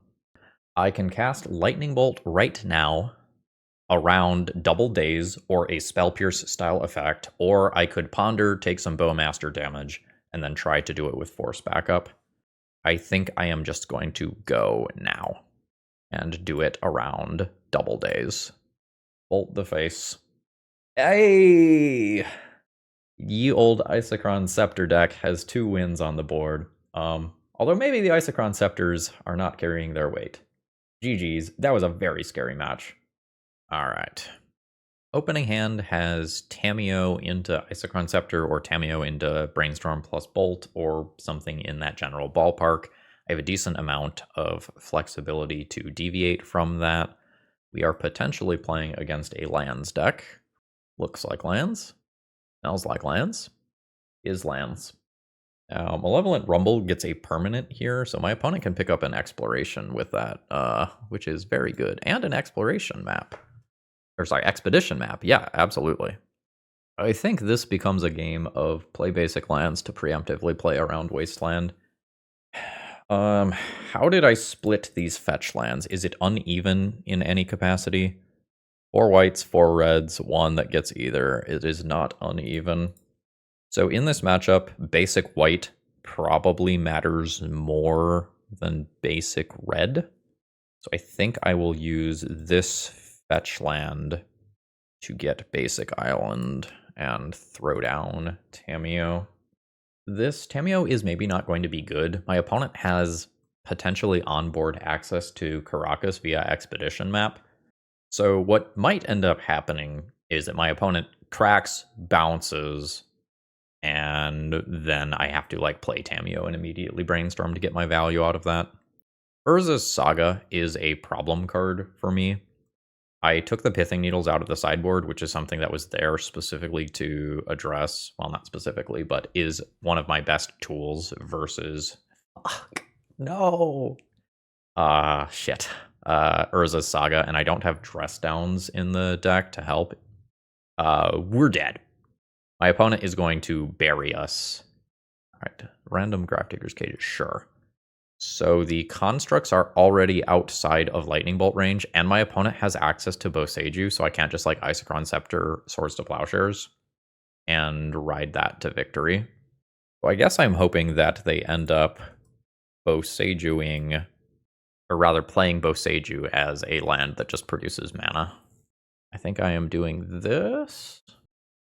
I can cast Lightning Bolt right now around Double Daze or a Spell Pierce style effect, or I could Ponder, take some Bowmaster damage, and then try to do it with Force backup. I think I am just going to go now and do it around Double Daze. Bolt the face. Hey! Ye old Isochron Scepter deck has 2 wins on the board. Although maybe the Isochron Scepters are not carrying their weight. GG's, that was a very scary match. Alright. Opening hand has Tamiyo into Isochron Scepter or Tamiyo into Brainstorm plus Bolt or something in that general ballpark. I have a decent amount of flexibility to deviate from that. We are potentially playing against a lands deck. Looks like lands. Smells like lands. Is lands. Now, Malevolent Rumble gets a permanent here, so my opponent can pick up an exploration with that, which is very good. And an exploration map. Or sorry, expedition map. Yeah, absolutely. I think this becomes a game of play basic lands to preemptively play around Wasteland. How did I split these fetch lands? Is it uneven in any capacity? 4 whites, 4 reds, 1 that gets either. It is not uneven. So in this matchup, basic white probably matters more than basic red. So I think I will use this fetch land to get basic island and throw down Tamiyo. This Tamiyo is maybe not going to be good. My opponent has potentially onboard access to Caracas via expedition map. So what might end up happening is that my opponent cracks, bounces, and then I have to like play Tamiyo and immediately brainstorm to get my value out of that. Urza's Saga is a problem card for me. I took the Pithing Needles out of the sideboard, which is something that was there specifically to address, well, not specifically, but is one of my best tools versus... Fuck, no! Shit. Urza's Saga, and I don't have Dress Downs in the deck to help, we're dead. My opponent is going to bury us. Alright, random Gravedigger's Cages, sure. So the constructs are already outside of Lightning Bolt range, and my opponent has access to Boseiju, so I can't just like Isochron Scepter, Swords to Plowshares, and ride that to victory. So I guess I'm hoping that they end up Boseijuing, or rather playing Boseiju as a land that just produces mana. I think I am doing this.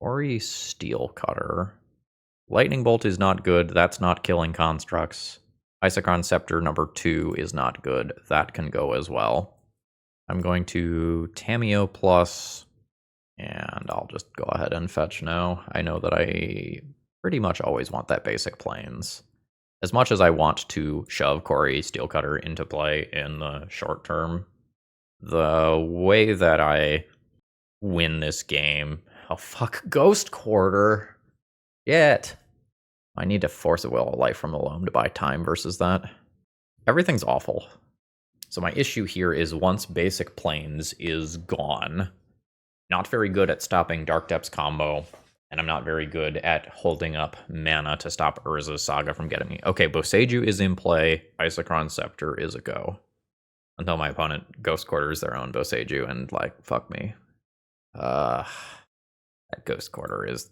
Cori-Steel Cutter. Lightning Bolt is not good. That's not killing constructs. Isochron Scepter number 2 is not good. That can go as well. I'm going to Tamiyo plus, and I'll just go ahead and fetch now. I know that I pretty much always want that basic plains. As much as I want to shove Cori-Steel Cutter into play in the short term, the way that I win this game... Oh, fuck. Ghost Quarter. Yet. I need to force a Will of Life from the Loam to buy time versus that. Everything's awful. So my issue here is once basic plains is gone, not very good at stopping Dark Depths combo, and I'm not very good at holding up mana to stop Urza's Saga from getting me. Okay, Boseiju is in play. Isochron Scepter is a go. Until my opponent Ghost Quarters their own Boseiju and, like, fuck me. That Ghost Quarter is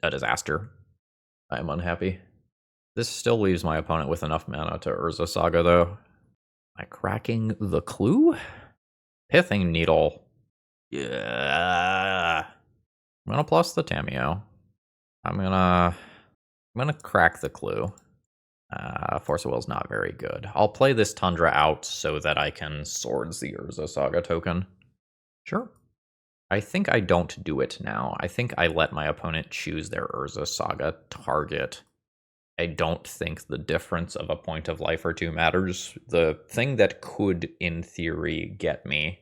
a disaster. I am unhappy. This still leaves my opponent with enough mana to Urza Saga, though. Am I cracking the clue? Pithing Needle. Yeah. I'm gonna plus the Tamiyo. I'm gonna crack the clue. Force of Will's not very good. I'll play this Tundra out so that I can Swords the Urza Saga token. Sure. I think I don't do it now. I think I let my opponent choose their Urza Saga target. I don't think the difference of a point of life or two matters. The thing that could, in theory, get me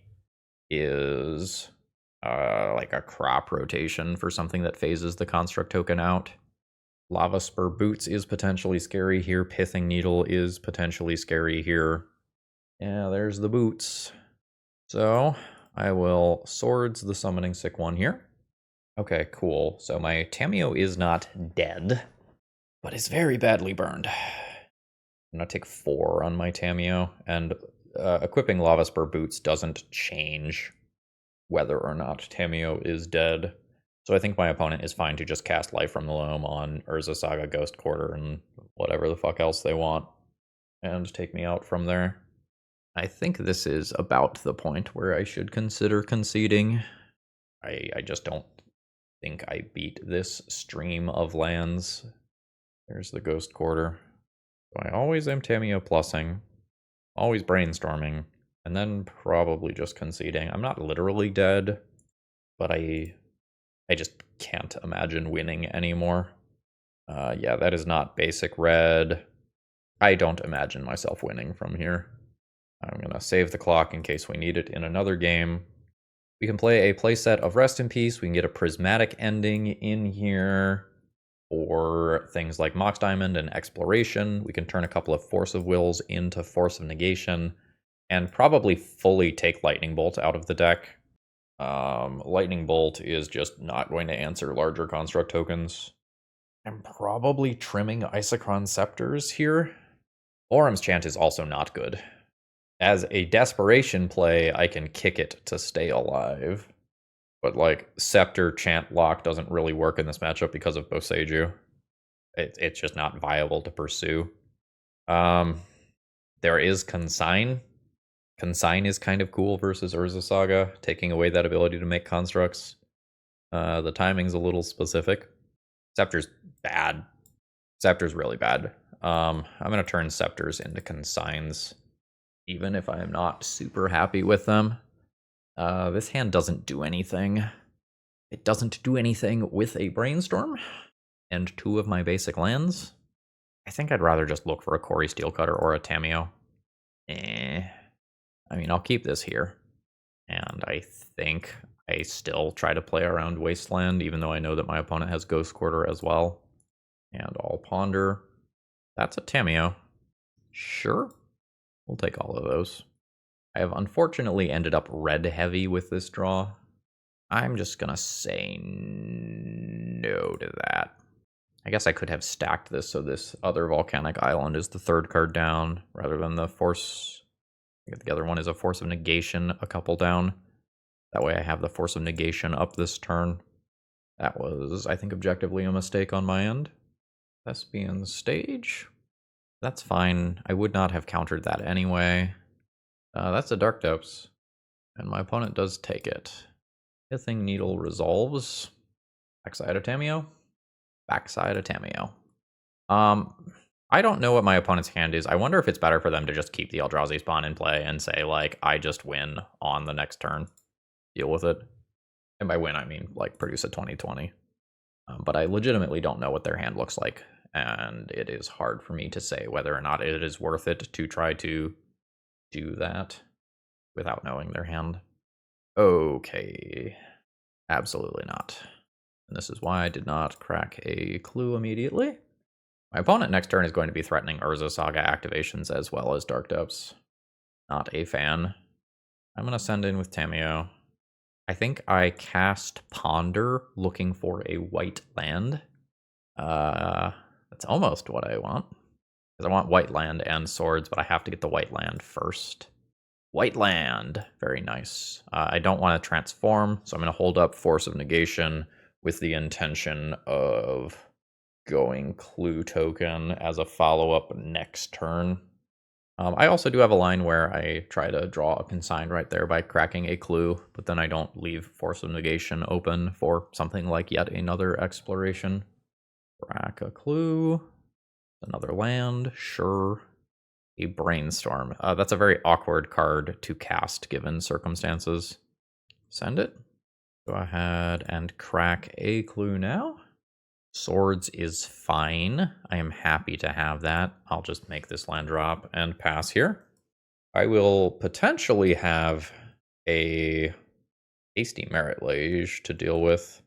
is like a crop rotation for something that phases the construct token out. Lava Spur Boots is potentially scary here. Pithing Needle is potentially scary here. Yeah, there's the boots. So I will Swords the Summoning Sick one here. Okay, cool. So my Tamiyo is not dead, but is very badly burned. I'm gonna take 4 on my Tamiyo, and equipping Lava Spur Boots doesn't change whether or not Tamiyo is dead. So I think my opponent is fine to just cast Life from the Loam on Urza Saga, Ghost Quarter, and whatever the fuck else they want, and take me out from there. I think this is about the point where I should consider conceding. I just don't think I beat this stream of lands. There's the Ghost Quarter. So I always am Tamiyo plussing, always brainstorming, and then probably just conceding. I'm not literally dead, but I just can't imagine winning anymore. Yeah, that is not basic red. I don't imagine myself winning from here. I'm going to save the clock in case we need it in another game. We can play a playset of Rest in Peace. We can get a Prismatic Ending in here for things like Mox Diamond and Exploration. We can turn a couple of Force of Wills into Force of Negation, and probably fully take Lightning Bolt out of the deck. Lightning Bolt is just not going to answer larger construct tokens. I'm probably trimming Isochron Scepters here. Orim's Chant is also not good. As a desperation play, I can kick it to stay alive. But, like, Scepter Chant lock doesn't really work in this matchup because of Boseiju. It's just not viable to pursue. There is Consign. Consign is kind of cool versus Urza Saga, taking away that ability to make constructs. The timing's a little specific. Scepter's bad. Scepter's really bad. I'm going to turn Scepters into Consigns, even if I'm not super happy with them. This hand doesn't do anything. It doesn't do anything with a Brainstorm and 2 of my basic lands. I think I'd rather just look for a Cori-Steel Cutter or a Tamiyo. I mean, I'll keep this here. And I think I still try to play around Wasteland, even though I know that my opponent has Ghost Quarter as well. And I'll Ponder. That's a Tamiyo. Sure. We'll take all of those. I have unfortunately ended up red heavy with this draw. I'm just gonna say no to that. I guess I could have stacked this so this other volcanic island is the third card down rather than the force. The other one is a force of negation a couple down. That way I have the force of negation up this turn. That was, I think, objectively a mistake on my end. Thespian stage. That's fine. I would not have countered that anyway. That's a Dark Depths. And my opponent does take it. Pithing Needle resolves. Backside of Tamiyo. Backside of Tamiyo. I don't know what my opponent's hand is. I wonder if it's better for them to just keep the Eldrazi spawn in play and say, like, I just win on the next turn. Deal with it. And by win, I mean, like, produce a 20/20. But I legitimately don't know what their hand looks like. And it is hard for me to say whether or not it is worth it to try to do that without knowing their hand. Okay. Absolutely not. And this is why I did not crack a clue immediately. My opponent next turn is going to be threatening Urza Saga activations as well as Dark Depths. Not a fan. I'm going to send in with Tamiyo. I think I cast Ponder looking for a white land. That's almost what I want. Because I want white land and swords, but I have to get the white land first. White land. Very nice. I don't want to transform, so I'm going to hold up Force of Negation with the intention of going Clue Token as a follow-up next turn. I also do have a line where I try to draw a consign right there by cracking a clue, but then I don't leave Force of Negation open for something like yet another exploration. Crack a clue. Another land, sure. A Brainstorm. That's a very awkward card to cast given circumstances. Send it. Go ahead and crack a clue now. Swords is fine. I am happy to have that. I'll just make this land drop and pass here. I will potentially have a Hasty Merit Lage to deal with.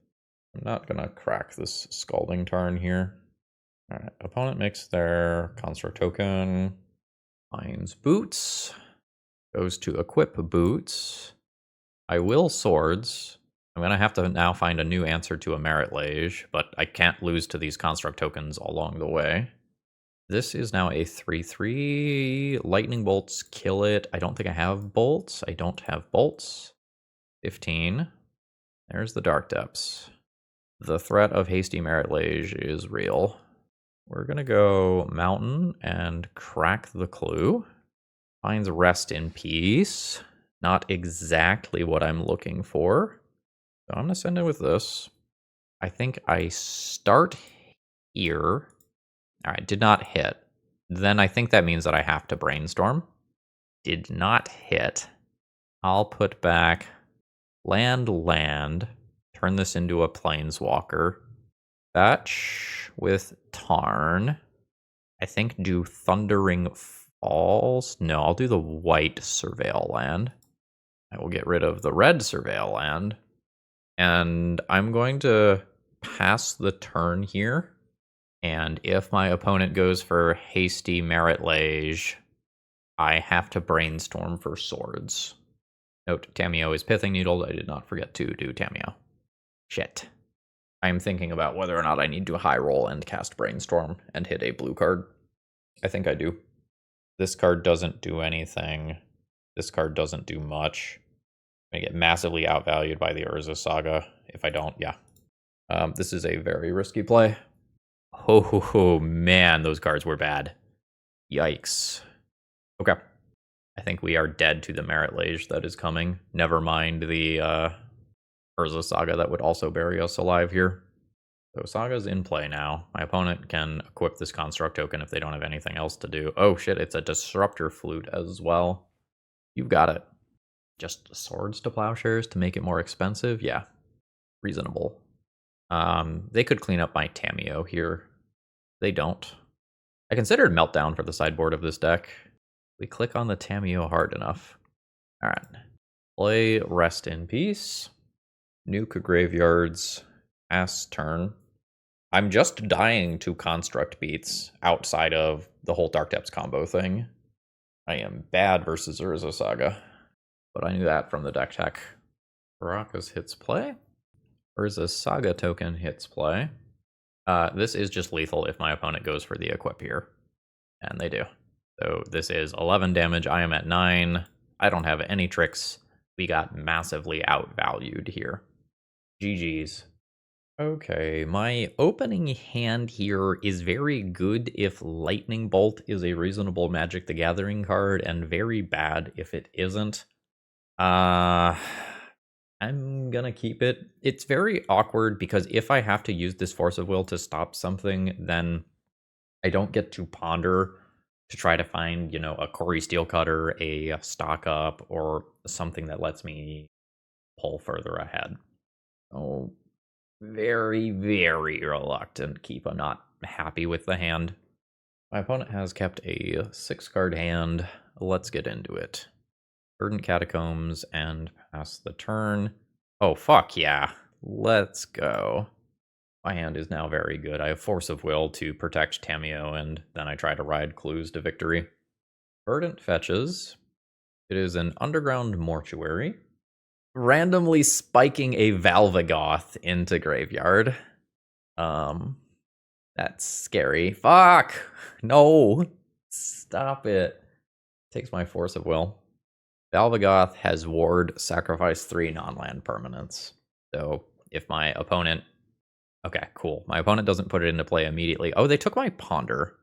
I'm not going to crack this Scalding Tarn here. Alright, opponent makes their Construct Token. Finds Boots. Goes to equip Boots. I will Swords. I'm going to have to now find a new answer to a Merit Lage, but I can't lose to these Construct Tokens along the way. This is now a 3/3. Lightning Bolts kill it. I don't think I have Bolts. I don't have Bolts. 15. There's the Dark Depths. The threat of Hasty Merit Lage is real. We're going to go Mountain and crack the clue. Finds Rest in Peace. Not exactly what I'm looking for. So I'm going to send in with this. I think I start here. All right, did not hit. Then I think that means that I have to Brainstorm. Did not hit. I'll put back land, turn this into a Planeswalker. Fetch with Tarn. I think do Thundering Falls. No, I'll do the white Surveil land. I will get rid of the red Surveil land. And I'm going to pass the turn here. And if my opponent goes for Hasty Merit Lage, I have to Brainstorm for swords. Note, Tamiyo is Pithing Needle. I did not forget to do Tamiyo. Shit. I'm thinking about whether or not I need to high roll and cast Brainstorm and hit a blue card. I think I do. This card doesn't do anything. This card doesn't do much. I'm going to get massively outvalued by the Urza Saga. If I don't, yeah. This is a very risky play. Oh, man, those cards were bad. Yikes. Okay. I think we are dead to the Merit Lage that is coming. Never mind the Urza Saga that would also bury us alive here. So Saga's in play now. My opponent can equip this Construct Token if they don't have anything else to do. Oh shit, it's a Disruptor Flute as well. You've got it. Just Swords to Plowshares to make it more expensive? Yeah, reasonable. They could clean up my Tamiyo here. They don't. I considered Meltdown for the sideboard of this deck. We click on the Tamiyo hard enough. Alright. Play Rest in Peace. Nuke Graveyards. Pass turn. I'm just dying to Construct Beats outside of the whole Dark Depths combo thing. I am bad versus Urza Saga. but I knew that from the deck tech. Baraka's hits play. Urza's Saga token hits play. This is just lethal if my opponent goes for the equip here. And they do. So this is 11 damage. I am at 9. I don't have any tricks. We got massively outvalued here. GG's. Okay, my opening hand here is very good if Lightning Bolt is a reasonable Magic the Gathering card, and very bad if it isn't. I'm gonna keep it. It's very awkward because if I have to use this Force of Will to stop something, then I don't get to ponder to try to find, you know, a Cori-Steel Cutter, a stock up, or something that lets me pull further ahead. Oh, very, very reluctant keep. I'm not happy with the hand. My opponent has kept a 6-card hand. Let's get into it. Verdant Catacombs and pass the turn. Oh, fuck yeah. Let's go. My hand is now very good. I have Force of Will to protect Tamiyo, and then I try to ride clues to victory. Verdant fetches. It is an Underground Mortuary. Randomly spiking a Valvagoth into graveyard. That's scary. Fuck! No! Stop it. Takes my Force of Will. Valvagoth has ward, sacrifice 3 non-land permanents. So if my opponent... Okay, cool. My opponent doesn't put it into play immediately. Oh, they took my Ponder.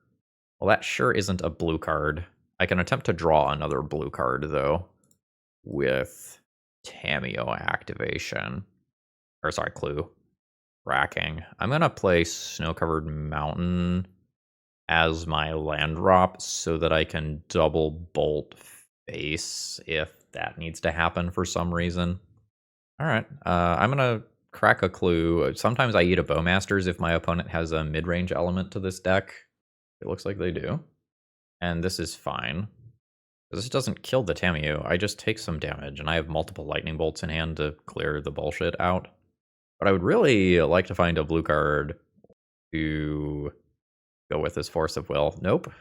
Well, that sure isn't a blue card. I can attempt to draw another blue card, though, with Tamiyo activation. Or, sorry, clue. Racking. I'm going to play Snow-Covered Mountain as my land drop so that I can double bolt face if that needs to happen for some reason. All right, I'm going to crack a clue. Sometimes I eat a Bowmasters if my opponent has a mid-range element to this deck. It looks like they do. And this is fine. This doesn't kill the Tamiyo. I just take some damage, and I have multiple Lightning Bolts in hand to clear the bullshit out. But I would really like to find a blue card to go with this Force of Will. Nope.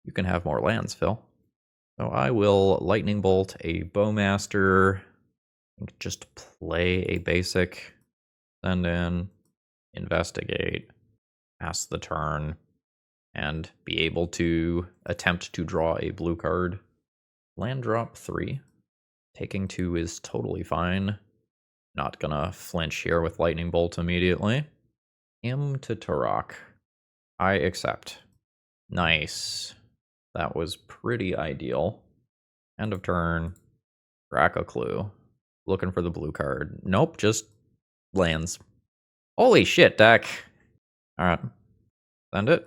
You can have more lands, Phil. So I will Lightning Bolt a Bowmaster, just play a basic, send in, investigate, pass the turn, and be able to attempt to draw a blue card. Land drop 3. Taking 2 is totally fine. Not gonna flinch here with Lightning Bolt immediately. To Turok. I accept. Nice. That was pretty ideal. End of turn. Crack a clue. Looking for the blue card. Nope, just lands. Holy shit, deck. Alright. Send it.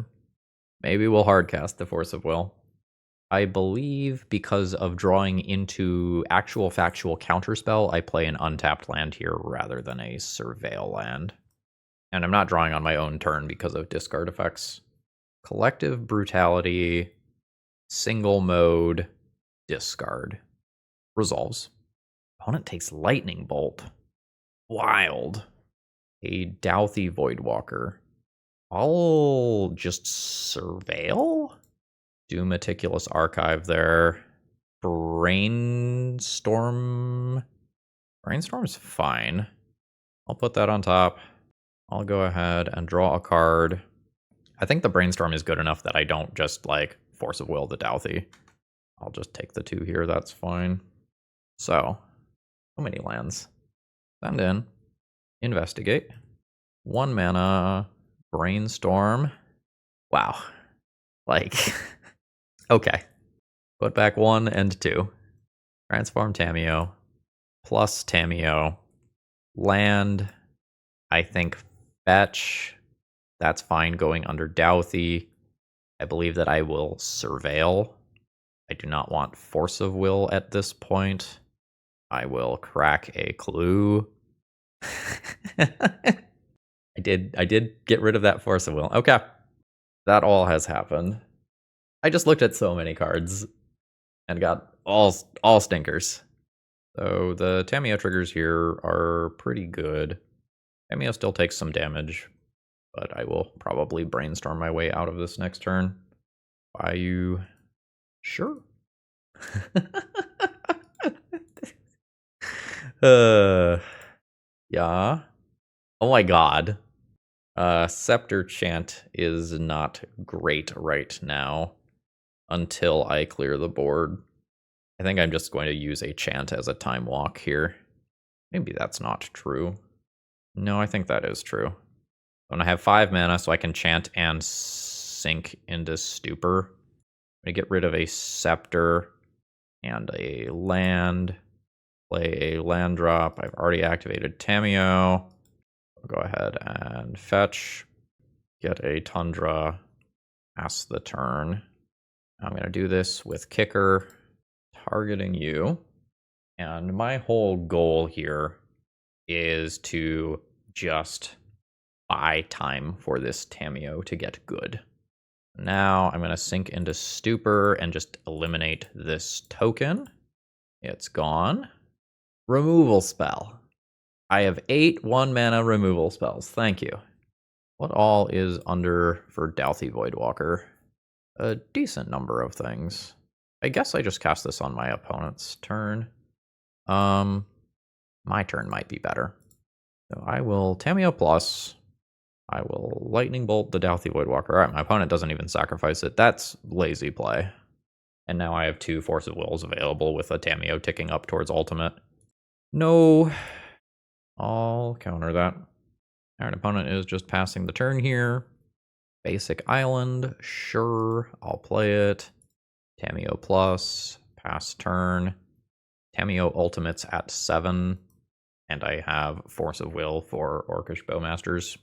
Maybe we'll hardcast the Force of Will. I believe because of drawing into actual factual counterspell, I play an untapped land here rather than a surveil land. And I'm not drawing on my own turn because of discard effects. Collective Brutality, single mode, discard. Resolves. Opponent takes Lightning Bolt. Wild. A Douthie Voidwalker. I'll just surveil? Do Meticulous Archive there. Brainstorm. Brainstorm's fine. I'll put that on top. I'll go ahead and draw a card. I think the Brainstorm is good enough that I don't just, like, Force of Will the Douthie. I'll just take the 2 here, that's fine. So many lands. Send in. Investigate. 1 mana. Brainstorm. Wow. Like, okay. Put back 1 and 2. Transform Tamiyo. Plus Tamiyo. Land. I think fetch. That's fine going under Douthie. I believe that I will surveil. I do not want Force of Will at this point. I will crack a clue. I did get rid of that Force of Will. Okay. That all has happened. I just looked at so many cards and got all stinkers. So the Tamiyo triggers here are pretty good. Tamiyo still takes some damage, but I will probably Brainstorm my way out of this next turn. Are you sure? Yeah. Oh my god. Scepter Chant is not great right now until I clear the board. I think I'm just going to use a Chant as a time walk here. Maybe that's not true. No, I think that is true. When I have 5 mana, so I can Chant and sink into Stupor. I'm gonna get rid of a Scepter and a land. Play a land drop. I've already activated Tamiyo. I'll go ahead and fetch. Get a Tundra. Pass the turn. I'm going to do this with Kicker, targeting you. And my whole goal here is to just buy time for this Tamiyo to get good. Now I'm going to sink into Stupor and just eliminate this token. It's gone. Removal spell. I have 8 1-mana removal spells. Thank you. What all is under for Dauthi Voidwalker? A decent number of things. I guess I just cast this on my opponent's turn. My turn might be better. So I will Tamiyo Plus. I will Lightning Bolt the Dauthi Voidwalker. Alright, my opponent doesn't even sacrifice it. That's lazy play. And now I have 2 Force of Wills available with a Tamiyo ticking up towards ultimate. No. I'll counter that. Our opponent is just passing the turn here. Basic Island, sure, I'll play it. Tamiyo Plus, pass turn. Tamiyo Ultimates at 7, and I have Force of Will for Orcish Bowmasters.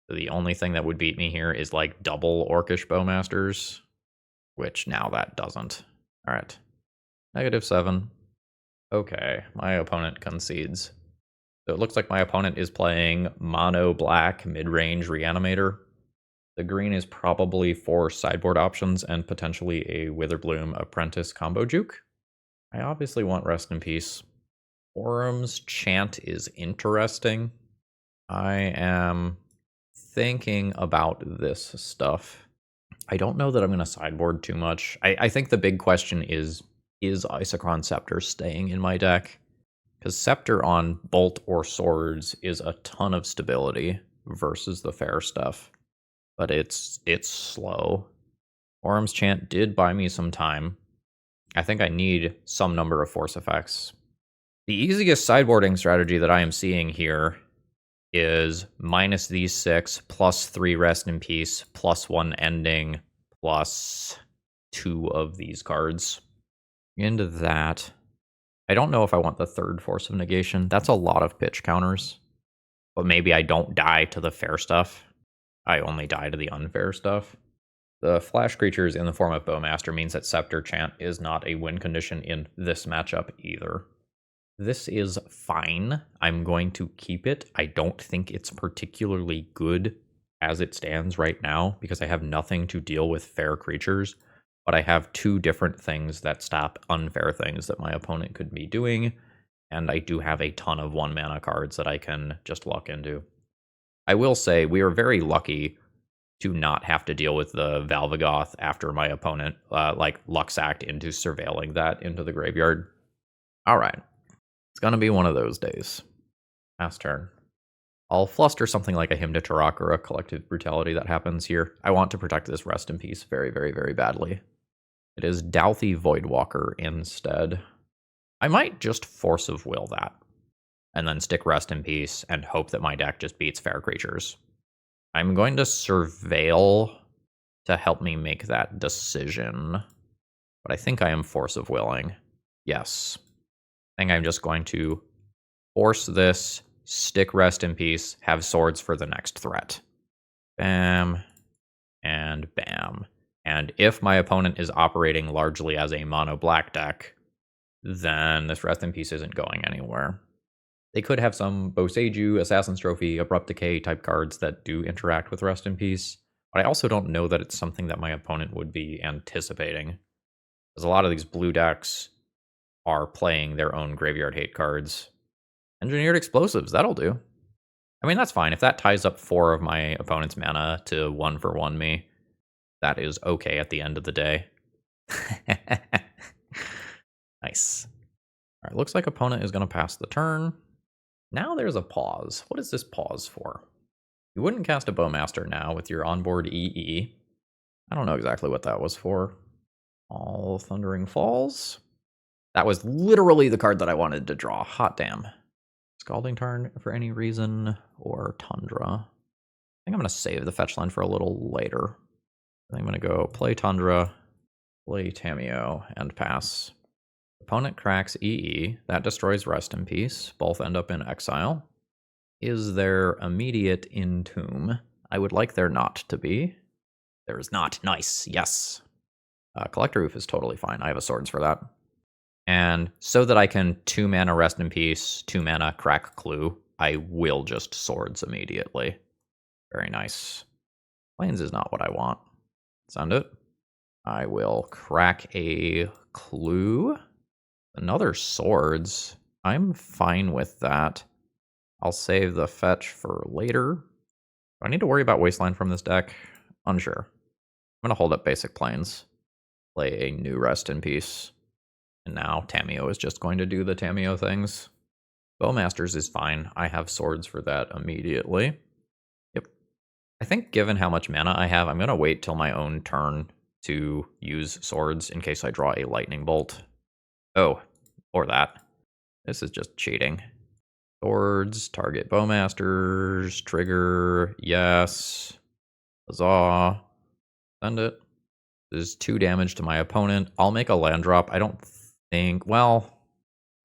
So the only thing that would beat me here is like double Orcish Bowmasters, which now that doesn't. Alright, -7. Okay, my opponent concedes. So it looks like my opponent is playing mono black mid-range Reanimator. The green is probably for sideboard options and potentially a Witherbloom Apprentice combo juke. I obviously want Rest in Peace. Orim's Chant is interesting. I am thinking about this stuff. I don't know that I'm going to sideboard too much. I think the big question is Isochron Scepter staying in my deck? Because Scepter on Bolt or Swords is a ton of stability versus the fair stuff. But it's slow. Orim's Chant did buy me some time. I think I need some number of force effects. The easiest sideboarding strategy that I am seeing here is minus these 6, plus 3 Rest in Peace, plus 1 Ending, plus 2 of these cards. Into that. I don't know if I want the 3rd Force of Negation. That's a lot of pitch counters. But maybe I don't die to the fair stuff. I only die to the unfair stuff. The flash creatures in the form of Bowmaster means that Scepter Chant is not a win condition in this matchup either. This is fine. I'm going to keep it. I don't think it's particularly good as it stands right now because I have nothing to deal with fair creatures, but I have 2 different things that stop unfair things that my opponent could be doing, and I do have a ton of 1-mana cards that I can just luck into. I will say we are very lucky to not have to deal with the Valvagoth after my opponent luck-sacked into surveilling that into the graveyard. Alright. It's gonna be one of those days. Pass turn. I'll fluster something like a Hymn to Turok or a Collective Brutality that happens here. I want to protect this Rest in Peace very, very, very badly. It is Dauthi Voidwalker instead. I might just Force of Will that, and then stick Rest in Peace and hope that my deck just beats fair creatures. I'm going to Surveil to help me make that decision, but I think I am Force of Willing. Yes. I think I'm just going to force this, stick Rest in Peace, have swords for the next threat. Bam, and bam. And if my opponent is operating largely as a mono-black deck, then this Rest in Peace isn't going anywhere. They could have some Boseiju, Assassin's Trophy, Abrupt Decay type cards that do interact with Rest in Peace, but I also don't know that it's something that my opponent would be anticipating. Because a lot of these blue decks are playing their own graveyard hate cards. Engineered Explosives, that'll do. I mean, that's fine. If that ties up 4 of my opponent's mana to 1-for-1 me, that is okay at the end of the day. Nice. Alright, looks like opponent is going to pass the turn. Now there's a pause. What is this pause for? You wouldn't cast a Bowmaster now with your onboard EE. I don't know exactly what that was for. All Thundering Falls. That was literally the card that I wanted to draw. Hot damn. Scalding Tarn for any reason, or Tundra. I think I'm going to save the fetch line for a little later. I'm going to go play Tundra, play Tamiyo, and pass. Opponent cracks EE. That destroys Rest in Peace. Both end up in exile. Is there immediate Entomb? I would like there not to be. There is not. Nice. Yes. Collector Roof is totally fine. I have a Swords for that. And so that I can 2 mana Rest in Peace, 2 mana Crack Clue, I will just Swords immediately. Very nice. Plains is not what I want. Send it. I will crack a Clue. Another Swords. I'm fine with that. I'll save the fetch for later. Do I need to worry about Wasteland from this deck? Unsure. I'm going to hold up basic Plains. Play a new Rest in Peace. And now Tamiyo is just going to do the Tamiyo things. Bowmasters is fine. I have Swords for that immediately. Yep. I think given how much mana I have, I'm going to wait till my own turn to use Swords in case I draw a Lightning Bolt. Oh, or that. This is just cheating. Swords, target Bowmasters, trigger, yes. Huzzah. Send it. This is 2 damage to my opponent. I'll make a land drop. I don't think, well,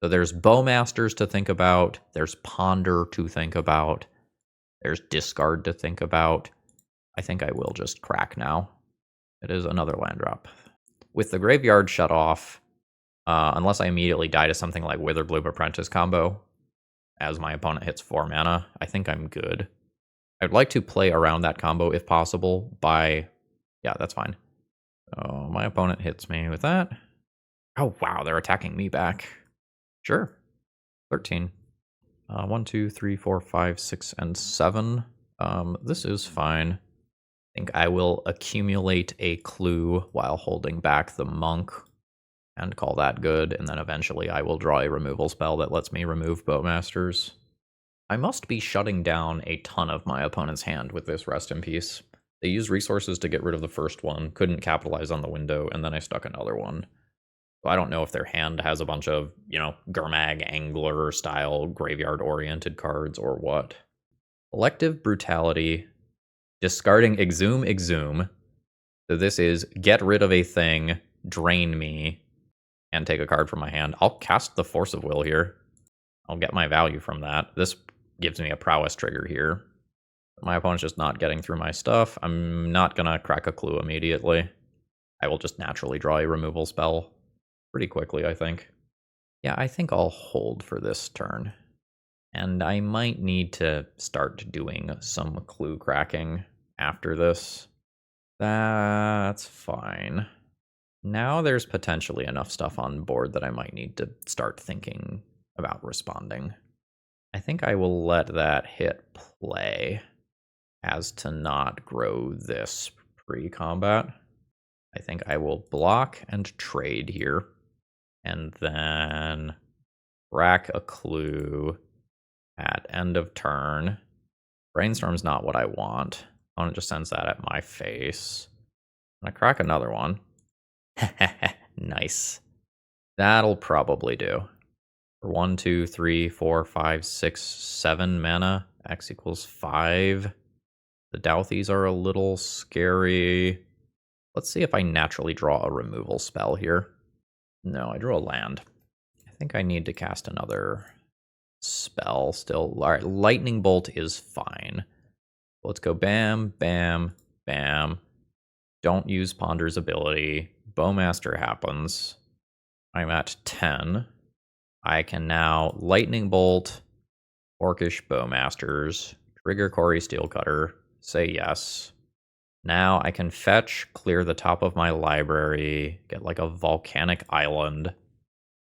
so there's Bowmasters to think about. There's Ponder to think about. There's Discard to think about. I think I will just crack now. It is another land drop. With the graveyard shut off, unless I immediately die to something like Witherbloom Apprentice combo, as my opponent hits 4 mana, I think I'm good. I'd like to play around that combo if possible by... Yeah, that's fine. So my opponent hits me with that. Oh, wow, they're attacking me back. Sure. 13. 1, 2, 3, 4, 5, 6, and 7. This is fine. I think I will accumulate a clue while holding back the monk and call that good, and then eventually I will draw a removal spell that lets me remove Bowmasters. I must be shutting down a ton of my opponent's hand with this Rest in Peace. They used resources to get rid of the first one, couldn't capitalize on the window, and then I stuck another one. So I don't know if their hand has a bunch of, Gurmag, Angler-style, graveyard-oriented cards or what. Collective Brutality, discarding Exhume. So this is get rid of a thing, drain me, and take a card from my hand. I'll cast the Force of Will here. I'll get my value from that. This gives me a prowess trigger here. My opponent's just not getting through my stuff. I'm not going to crack a clue immediately. I will just naturally draw a removal spell pretty quickly, I think. Yeah, I think I'll hold for this turn. And I might need to start doing some clue cracking after this. That's fine. Now there's potentially enough stuff on board that I might need to start thinking about responding. I think I will let that hit play as to not grow this pre-combat. I think I will block and trade here, and then rack a clue at end of turn. Brainstorm's not what I want. I want to just sense that at my face. I'm gonna crack another one. Nice. That'll probably do. For 1, 2, 3, 4, 5, 6, 7 mana. X equals 5. The Douthies are a little scary. Let's see if I naturally draw a removal spell here. No, I drew a land. I think I need to cast another spell still. All right, Lightning Bolt is fine. Let's go bam, bam, bam. Don't use Ponder's ability. Bowmaster happens. I'm at 10. I can now Lightning Bolt, Orcish Bowmasters, trigger Cori-Steel Cutter, say yes. Now I can fetch, clear the top of my library, get like a volcanic island. I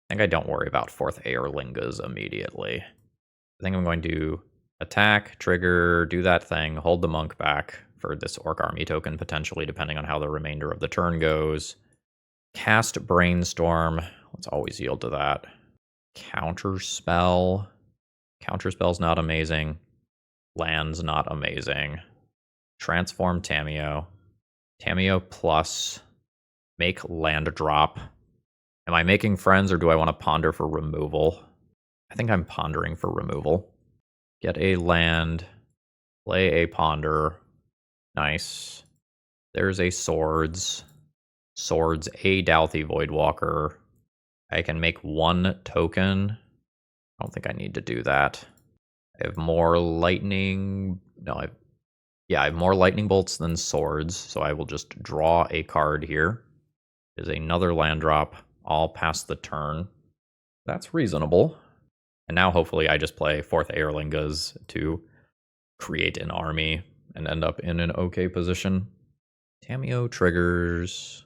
think I don't worry about 4th Eorlingas immediately. I think I'm going to attack, trigger, do that thing, hold the monk back for this Orc Army token, potentially, depending on how the remainder of the turn goes. Cast Brainstorm. Let's always yield to that. Counterspell. Counterspell's not amazing. Land's not amazing. Transform Tamiyo. Tamiyo plus. Make land drop. Am I making friends or do I want to ponder for removal? I think I'm pondering for removal. Get a land. Play a ponder. Nice. There's a swords. Swords, a Dalthy Voidwalker. I can make one token. I don't think I need to do that. I have more lightning. No, I have more lightning bolts than swords, so I will just draw a card here. There's another land drop. I'll pass the turn. That's reasonable. And now hopefully I just play 4th Eorlingas to create an army and end up in an okay position. Tamiyo triggers.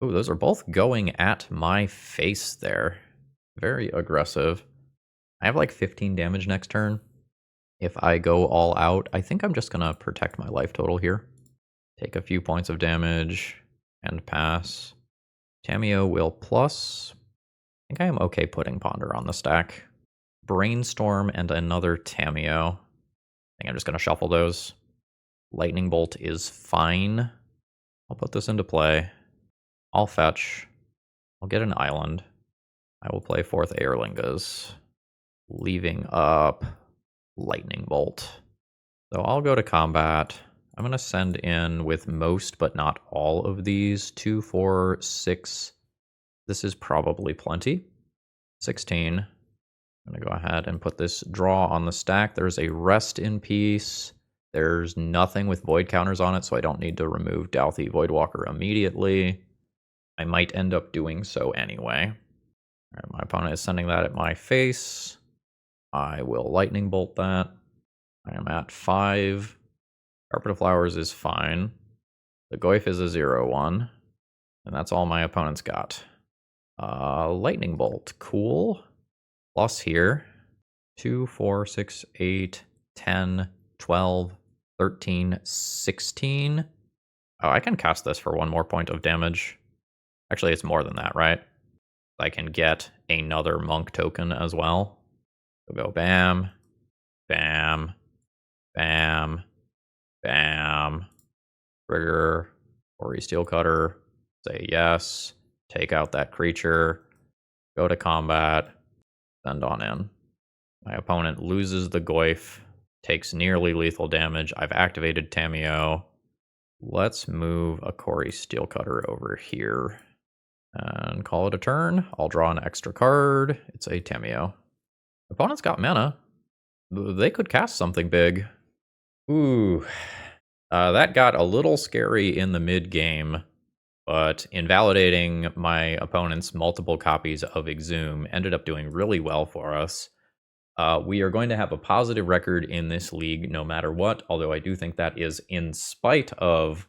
Oh, those are both going at my face there. Very aggressive. I have like 15 damage next turn. If I go all out, I think I'm just going to protect my life total here. Take a few points of damage and pass. Tamiyo will plus. I think I am okay putting Ponder on the stack. Brainstorm and another Tamiyo. I think I'm just going to shuffle those. Lightning Bolt is fine. I'll put this into play. I'll fetch. I'll get an island. I will play 4th Eorlingas, leaving up Lightning Bolt. So I'll go to combat. I'm going to send in with most but not all of these. 2, 4, 6. This is probably plenty. 16. I'm going to go ahead and put this draw on the stack. There's a rest in peace. There's nothing with void counters on it, so I don't need to remove Dalthy Voidwalker immediately. I might end up doing so anyway. All right, my opponent is sending that at my face. I will lightning bolt that. I am at 5. Carpet of Flowers is fine. The Goyf is a 0/1. And that's all my opponent's got. Lightning bolt, cool. Plus here. 2, 4, 6, 8, 10, 12, 13, 16. Oh, I can cast this for 1 more point of damage. Actually, it's more than that, right? I can get another monk token as well. We'll go bam, bam, bam, bam. Trigger, Cori-Steel Cutter, say yes, take out that creature, go to combat, send on in. My opponent loses the Goyf, takes nearly lethal damage. I've activated Tamiyo. Let's move a Cori-Steel Cutter over here and call it a turn. I'll draw an extra card. It's a Tamiyo. Opponent's got mana. They could cast something big. Ooh. That got a little scary in the mid-game, but invalidating my opponent's multiple copies of Exhume ended up doing really well for us. We are going to have a positive record in this league no matter what, although I do think that is in spite of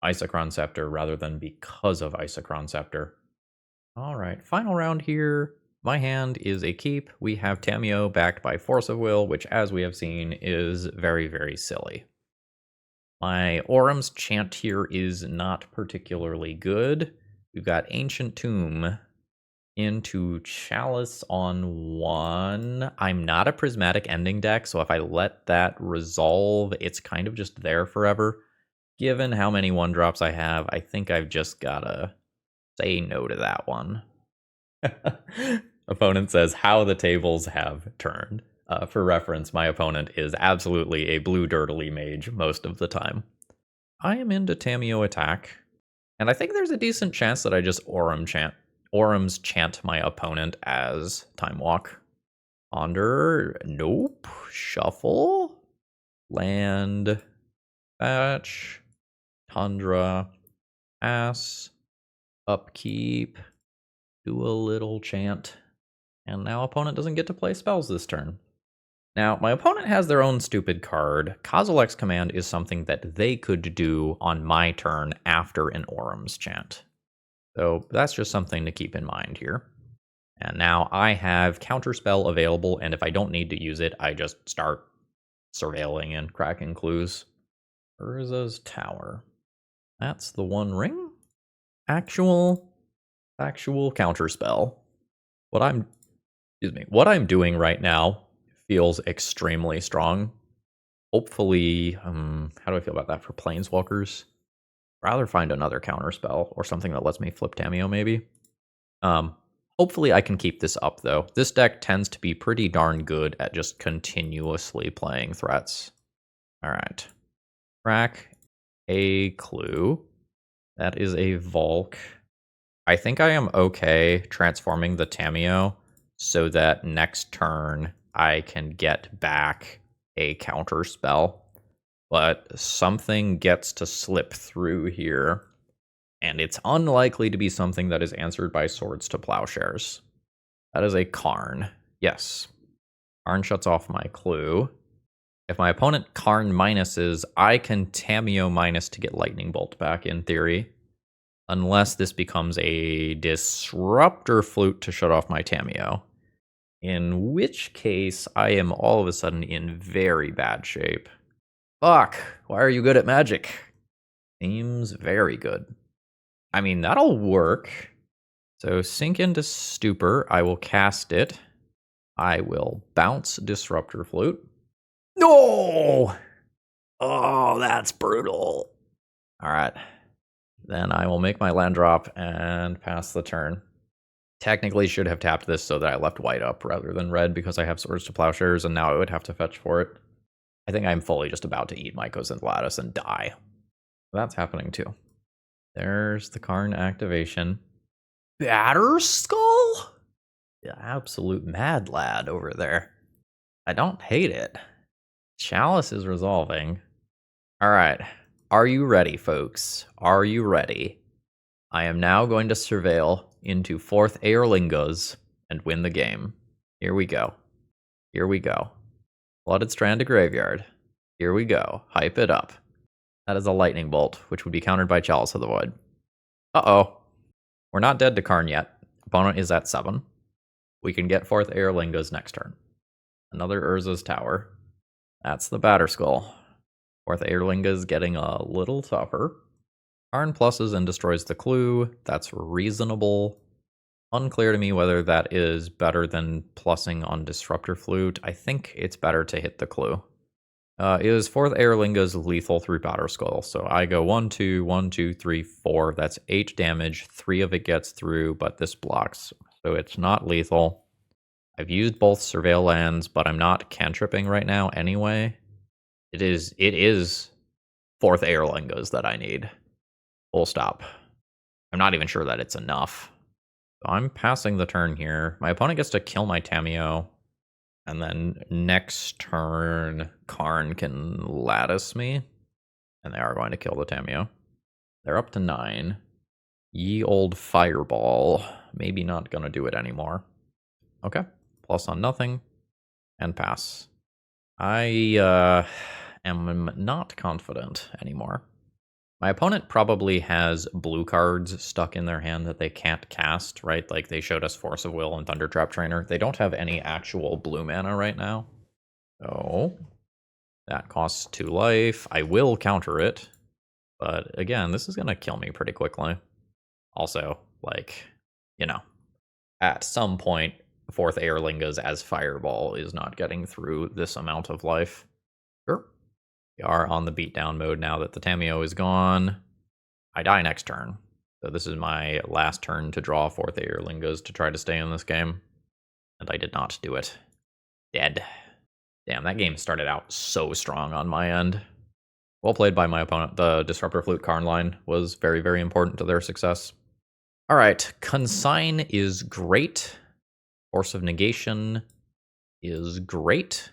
Isochron Scepter rather than because of Isochron Scepter. All right, final round here. My hand is a keep. We have Tamiyo backed by Force of Will, which, as we have seen, is very, very silly. My Orim's Chant here is not particularly good. We've got Ancient Tomb into Chalice on 1. I'm not a Prismatic Ending deck, so if I let that resolve, it's kind of just there forever. Given how many 1-drops I have, I think I've just gotta say no to that one. Opponent says, how the tables have turned. For reference, my opponent is absolutely a blue dirtily mage most of the time. I am into Tamiyo attack, and I think there's a decent chance that I just Orim's chant my opponent as Time Walk. Ponder, nope. Shuffle, land, fetch, tundra, pass, upkeep, do a little chant. And now opponent doesn't get to play spells this turn. Now, my opponent has their own stupid card. Kozilek's Command is something that they could do on my turn after an Orim's Chant. So that's just something to keep in mind here. And now I have Counterspell available, and if I don't need to use it, I just start surveilling and cracking clues. Urza's Tower. That's the One Ring? Actual Counterspell. What I'm Excuse me. What I'm doing right now feels extremely strong. Hopefully, how do I feel about that for Planeswalkers? Rather find another counter spell or something that lets me flip Tamiyo, maybe. Hopefully I can keep this up, though. This deck tends to be pretty darn good at just continuously playing threats. All right. Crack a clue. That is a Volk. I think I am okay transforming the Tamiyo so that next turn I can get back a counter spell. But something gets to slip through here, and it's unlikely to be something that is answered by Swords to Plowshares. That is a Karn. Yes. Karn shuts off my clue. If my opponent Karn minuses, I can Tamiyo minus to get Lightning Bolt back, in theory. Unless this becomes a Disruptor Flute to shut off my Tamiyo. In which case, I am all of a sudden in very bad shape. Fuck, why are you good at Magic? Seems very good. I mean, that'll work. So sink into Stupor. I will cast it. I will bounce Disruptor Flute. No! Oh, that's brutal. All right. Then I will make my land drop and pass the turn. Technically should have tapped this so that I left white up rather than red because I have Swords to Plowshares, and now I would have to fetch for it. I think I'm fully just about to eat Mycosynth Lattice and die. That's happening too. There's the Karn activation. Batterskull? The absolute mad lad over there. I don't hate it. Chalice is resolving. All right. Are you ready, folks? Are you ready? I am now going to surveil into 4th Eorlingas and win the game. Here we go. Here we go. Blooded Strand to Graveyard. Here we go. Hype it up. That is a Lightning Bolt, which would be countered by Chalice of the Void. Uh-oh. We're not dead to Karn yet. Opponent is at 7. We can get 4th Eorlingas next turn. Another Urza's Tower. That's the Batterskull. 4th Eorlingas getting a little tougher. Karn pluses and destroys the clue. That's reasonable. Unclear to me whether that is better than plussing on Disruptor Flute. I think it's better to hit the clue. Is 4th Eorlingas lethal through Batterskull? So I go 1, 2, 1, 2, 3, 4. That's 8 damage. 3 of it gets through, but this blocks. So it's not lethal. I've used both Surveil lands, but I'm not cantripping right now anyway. It is 4th Eorlingas that I need. Full stop. I'm not even sure that it's enough. So I'm passing the turn here. My opponent gets to kill my Tamiyo. And then next turn, Karn can Lattice me. And they are going to kill the Tamiyo. They're up to 9. Ye old Fireball. Maybe not going to do it anymore. Okay. Plus on nothing. And pass. I am not confident anymore. My opponent probably has blue cards stuck in their hand that they can't cast, right? Like they showed us Force of Will and Thundertrap Trainer. They don't have any actual blue mana right now. So that costs 2 life. I will counter it. But again, this is going to kill me pretty quickly. Also, like, you know, at some point, 4th Eorlingas as Fireball is not getting through this amount of life. Sure. We are on the beatdown mode now that the Tamiyo is gone. I die next turn. So this is my last turn to draw 4th Eorlingas to try to stay in this game. And I did not do it. Dead. Damn, that game started out so strong on my end. Well played by my opponent. The Disruptor Flute Karn line was very, very important to their success. All right, Consign is great. Force of Negation is great.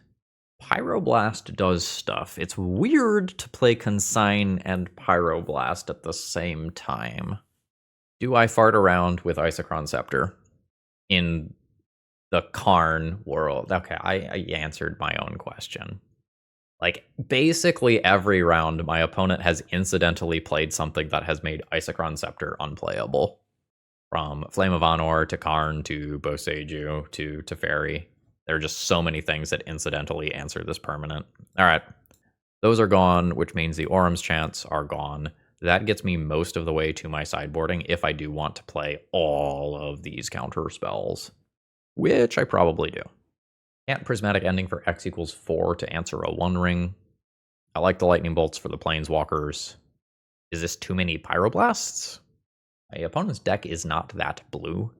Pyroblast does stuff. It's weird to play Consign and Pyroblast at the same time. Do I fart around with Isochron Scepter in the Karn world? Okay, I answered my own question. Like, basically every round, my opponent has incidentally played something that has made Isochron Scepter unplayable. From Flame of Honor to Karn to Boseiju to Teferi. There are just so many things that incidentally answer this permanent. All right. Those are gone, which means the Orim's Chants are gone. That gets me most of the way to my sideboarding if I do want to play all of these counter spells. which I probably do. Can't Prismatic Ending for X equals 4 to answer a 1 ring. I like the Lightning Bolts for the Planeswalkers. Is this too many Pyroblasts? My opponent's deck is not that blue.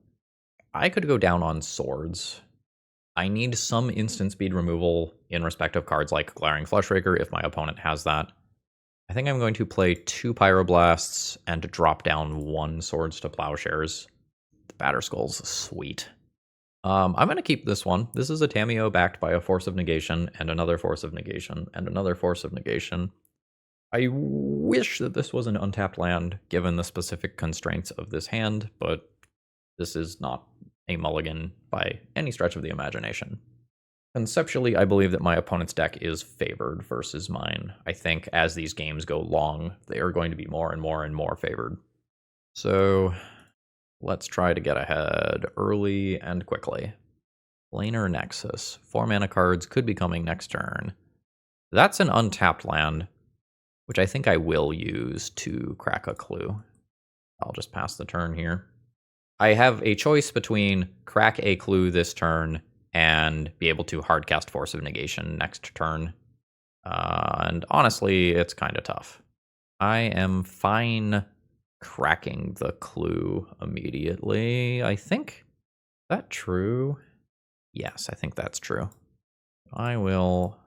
I could go down on Swords. I need some instant speed removal in respect of cards like Glaring Fleshraker if my opponent has that. I think I'm going to play 2 Pyroblasts and drop down 1 Swords to Plowshares. The Batterskull's sweet. I'm going to keep this one. This is a Tamiyo backed by a Force of Negation and another Force of Negation and another Force of Negation. I wish that this was an untapped land given the specific constraints of this hand, but this is not a mulligan by any stretch of the imagination. Conceptually, I believe that my opponent's deck is favored versus mine. I think as these games go long, they are going to be more and more and more favored. So let's try to get ahead early and quickly. Planar Nexus. 4 mana cards could be coming next turn. That's an untapped land, which I think I will use to crack a clue. I'll just pass the turn here. I have a choice between crack a clue this turn and be able to hardcast Force of Negation next turn. And honestly, it's kind of tough. I am fine cracking the clue immediately, I think. Is that true? Yes, I think that's true. I will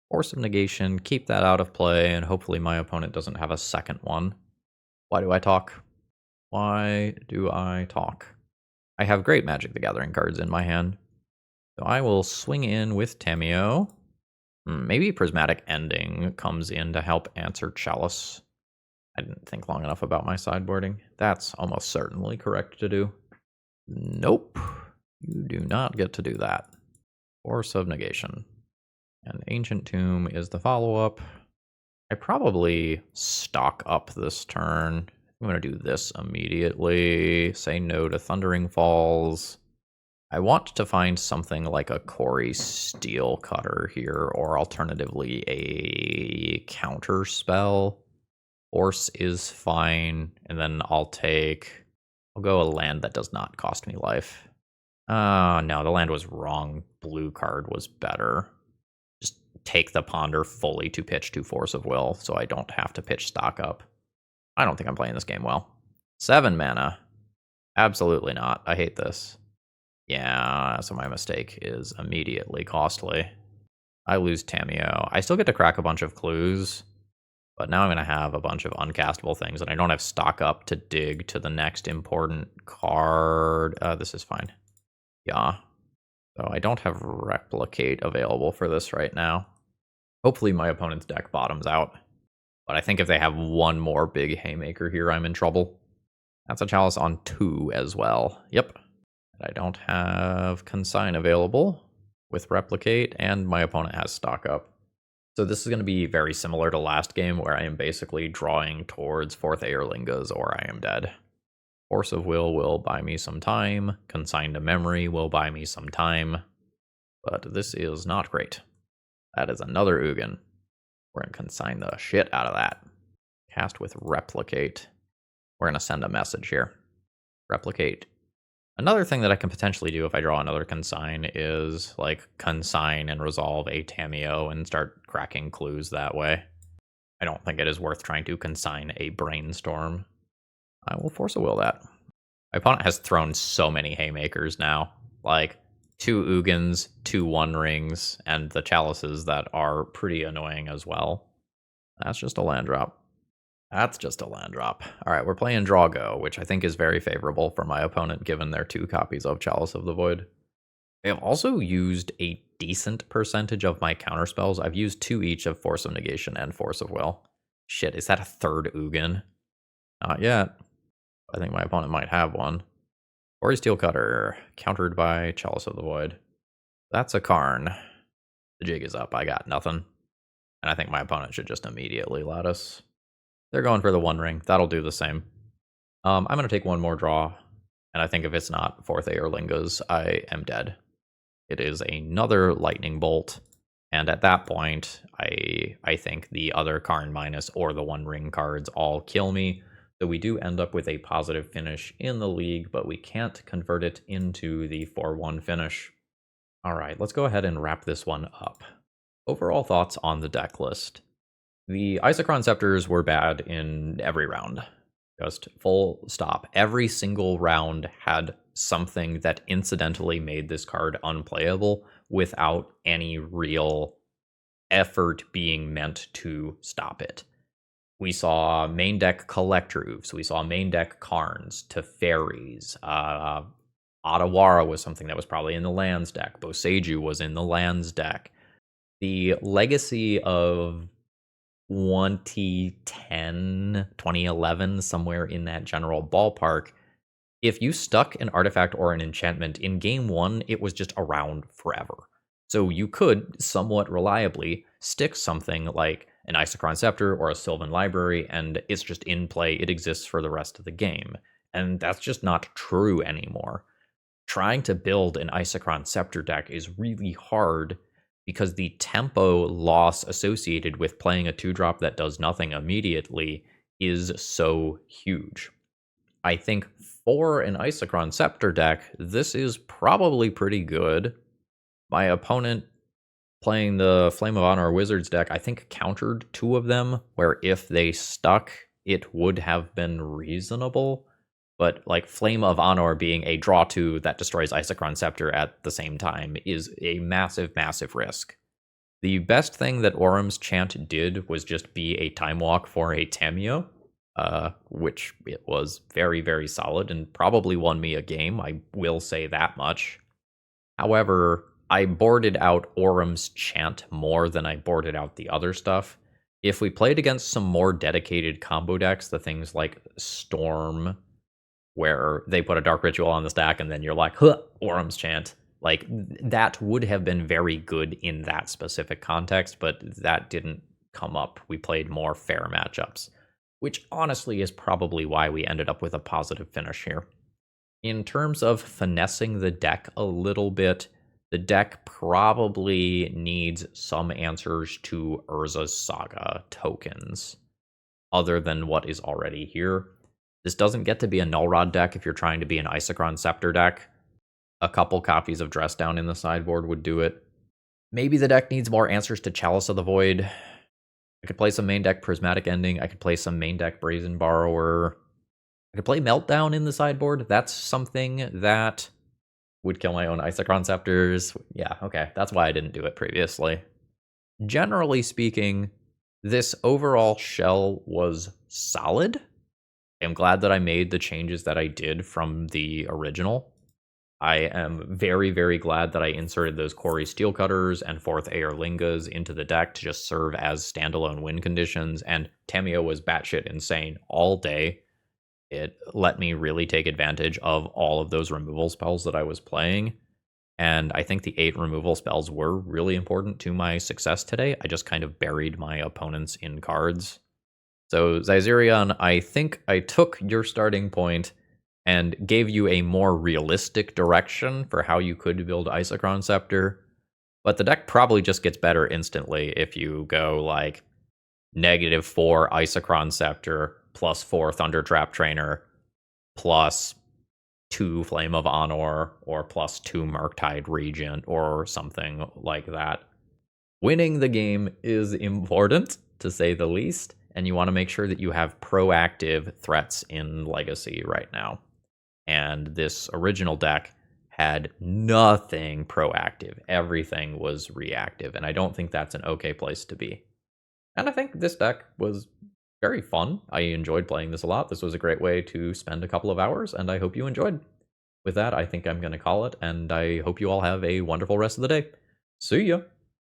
Force of Negation, keep that out of play, and hopefully my opponent doesn't have a second one. Why do I talk? Why do I talk? I have great Magic the Gathering cards in my hand. So I will swing in with Tamiyo. Maybe Prismatic Ending comes in to help answer Chalice. I didn't think long enough about my sideboarding. That's almost certainly correct to do. Nope. You do not get to do that. Force of Negation. And Ancient Tomb is the follow-up. I probably stock up this turn. I'm going to do this immediately. Say no to Thundering Falls. I want to find something like a Cori-Steel Cutter here, or alternatively a counter spell. Force is fine, and then I'll go a land that does not cost me life. No, the land was wrong. Blue card was better. Just take the Ponder fully to pitch to Force of Will, so I don't have to pitch stock up. I don't think I'm playing this game well. 7 mana. Absolutely not. I hate this. Yeah, so my mistake is immediately costly. I lose Tamiyo. I still get to crack a bunch of clues, but now I'm going to have a bunch of uncastable things, and I don't have stock up to dig to the next important card. This is fine. Yeah. So I don't have Replicate available for this right now. Hopefully my opponent's deck bottoms out. But I think if they have one more big Haymaker here, I'm in trouble. That's a Chalice on 2 as well. Yep. And I don't have Consign available with Replicate, and my opponent has stock up. So this is going to be very similar to last game, where I am basically drawing towards 4th Eorlingas or I am dead. Force of Will buy me some time. Consign to Memory will buy me some time. But this is not great. That is another Ugin. We're going to consign the shit out of that. Cast with Replicate. We're going to send a message here. Replicate. Another thing that I can potentially do if I draw another consign is like consign and resolve a Tamiyo and start cracking clues that way. I don't think it is worth trying to consign a Brainstorm. I will Force of Will that. My opponent has thrown so many Haymakers now. Like 2 Ugins, 2 One Rings, and the Chalices that are pretty annoying as well. That's just a land drop. That's just a land drop. All right, we're playing Draw Go, which I think is very favorable for my opponent given their 2 copies of Chalice of the Void. I have also used a decent percentage of my counterspells. I've used 2 each of Force of Negation and Force of Will. Shit, is that a 3rd Ugin? Not yet. I think my opponent might have one. Cori-Steel Cutter, countered by Chalice of the Void. That's a Karn. The jig is up. I got nothing. And I think my opponent should just immediately lattice. They're going for the One Ring. That'll do the same. I'm going to take one more draw. And I think if it's not 4th Eorlingas, I am dead. It is another Lightning Bolt. And at that point, I think the other Karn minus or the One Ring cards all kill me. So we do end up with a positive finish in the league, but we can't convert it into the 4-1 finish. All right, let's go ahead and wrap this one up. Overall thoughts on the deck list. The Isochron Scepters were bad in every round. Just full stop. Every single round had something that incidentally made this card unplayable without any real effort being meant to stop it. We saw main deck Collector-Oofs. We saw main deck Karns, Teferis. Otawara was something that was probably in the lands deck. Boseiju was in the lands deck. The legacy of 2010, 2011, somewhere in that general ballpark, if you stuck an artifact or an enchantment in game one, it was just around forever. So you could somewhat reliably stick something like an Isochron Scepter or a Sylvan Library, and it's just in play. It exists for the rest of the game. And that's just not true anymore. Trying to build an Isochron Scepter deck is really hard because the tempo loss associated with playing a 2-drop that does nothing immediately is so huge. I think for an Isochron Scepter deck, this is probably pretty good. My opponent playing the Flame of Honor Wizards deck, I think countered 2 of them, where if they stuck, it would have been reasonable. But like Flame of Honor being a draw 2 that destroys Isochron Scepter at the same time is a massive, massive risk. The best thing that Orim's Chant did was just be a time walk for a Tamiyo, which it was very, very solid and probably won me a game, I will say that much. However, I boarded out Orim's Chant more than I boarded out the other stuff. If we played against some more dedicated combo decks, the things like Storm, where they put a Dark Ritual on the stack and then you're like, huh, Orim's Chant. Like, that would have been very good in that specific context, but that didn't come up. We played more fair matchups, which honestly is probably why we ended up with a positive finish here. In terms of finessing the deck a little bit, the deck probably needs some answers to Urza's Saga tokens, other than what is already here. This doesn't get to be a Null Rod deck if you're trying to be an Isochron Scepter deck. A couple copies of Dress Down in the sideboard would do it. Maybe the deck needs more answers to Chalice of the Void. I could play some main deck Prismatic Ending. I could play some main deck Brazen Borrower. I could play Meltdown in the sideboard. That's something that would kill my own Isochron Scepters. Yeah, okay, that's why I didn't do it previously. Generally speaking, this overall shell was solid. I'm glad that I made the changes that I did from the original. I am very, very glad that I inserted those Cori-Steel Cutters and 4th Eorlingas into the deck to just serve as standalone win conditions, and Tamiyo was batshit insane all day. It let me really take advantage of all of those removal spells that I was playing, and I think the 8 removal spells were really important to my success today. I just kind of buried my opponents in cards. So, Zaizerion, I think I took your starting point and gave you a more realistic direction for how you could build Isochron Scepter, but the deck probably just gets better instantly if you go like -4 Isochron Scepter, +4 Thundertrap Trainer, +2 Flame of Honor, or +2 Murktide Regent, or something like that. Winning the game is important, to say the least, and you want to make sure that you have proactive threats in Legacy right now. And this original deck had nothing proactive. Everything was reactive, and I don't think that's an okay place to be. And I think this deck was very fun. I enjoyed playing this a lot. This was a great way to spend a couple of hours, and I hope you enjoyed. With that, I think I'm going to call it, and I hope you all have a wonderful rest of the day. See ya!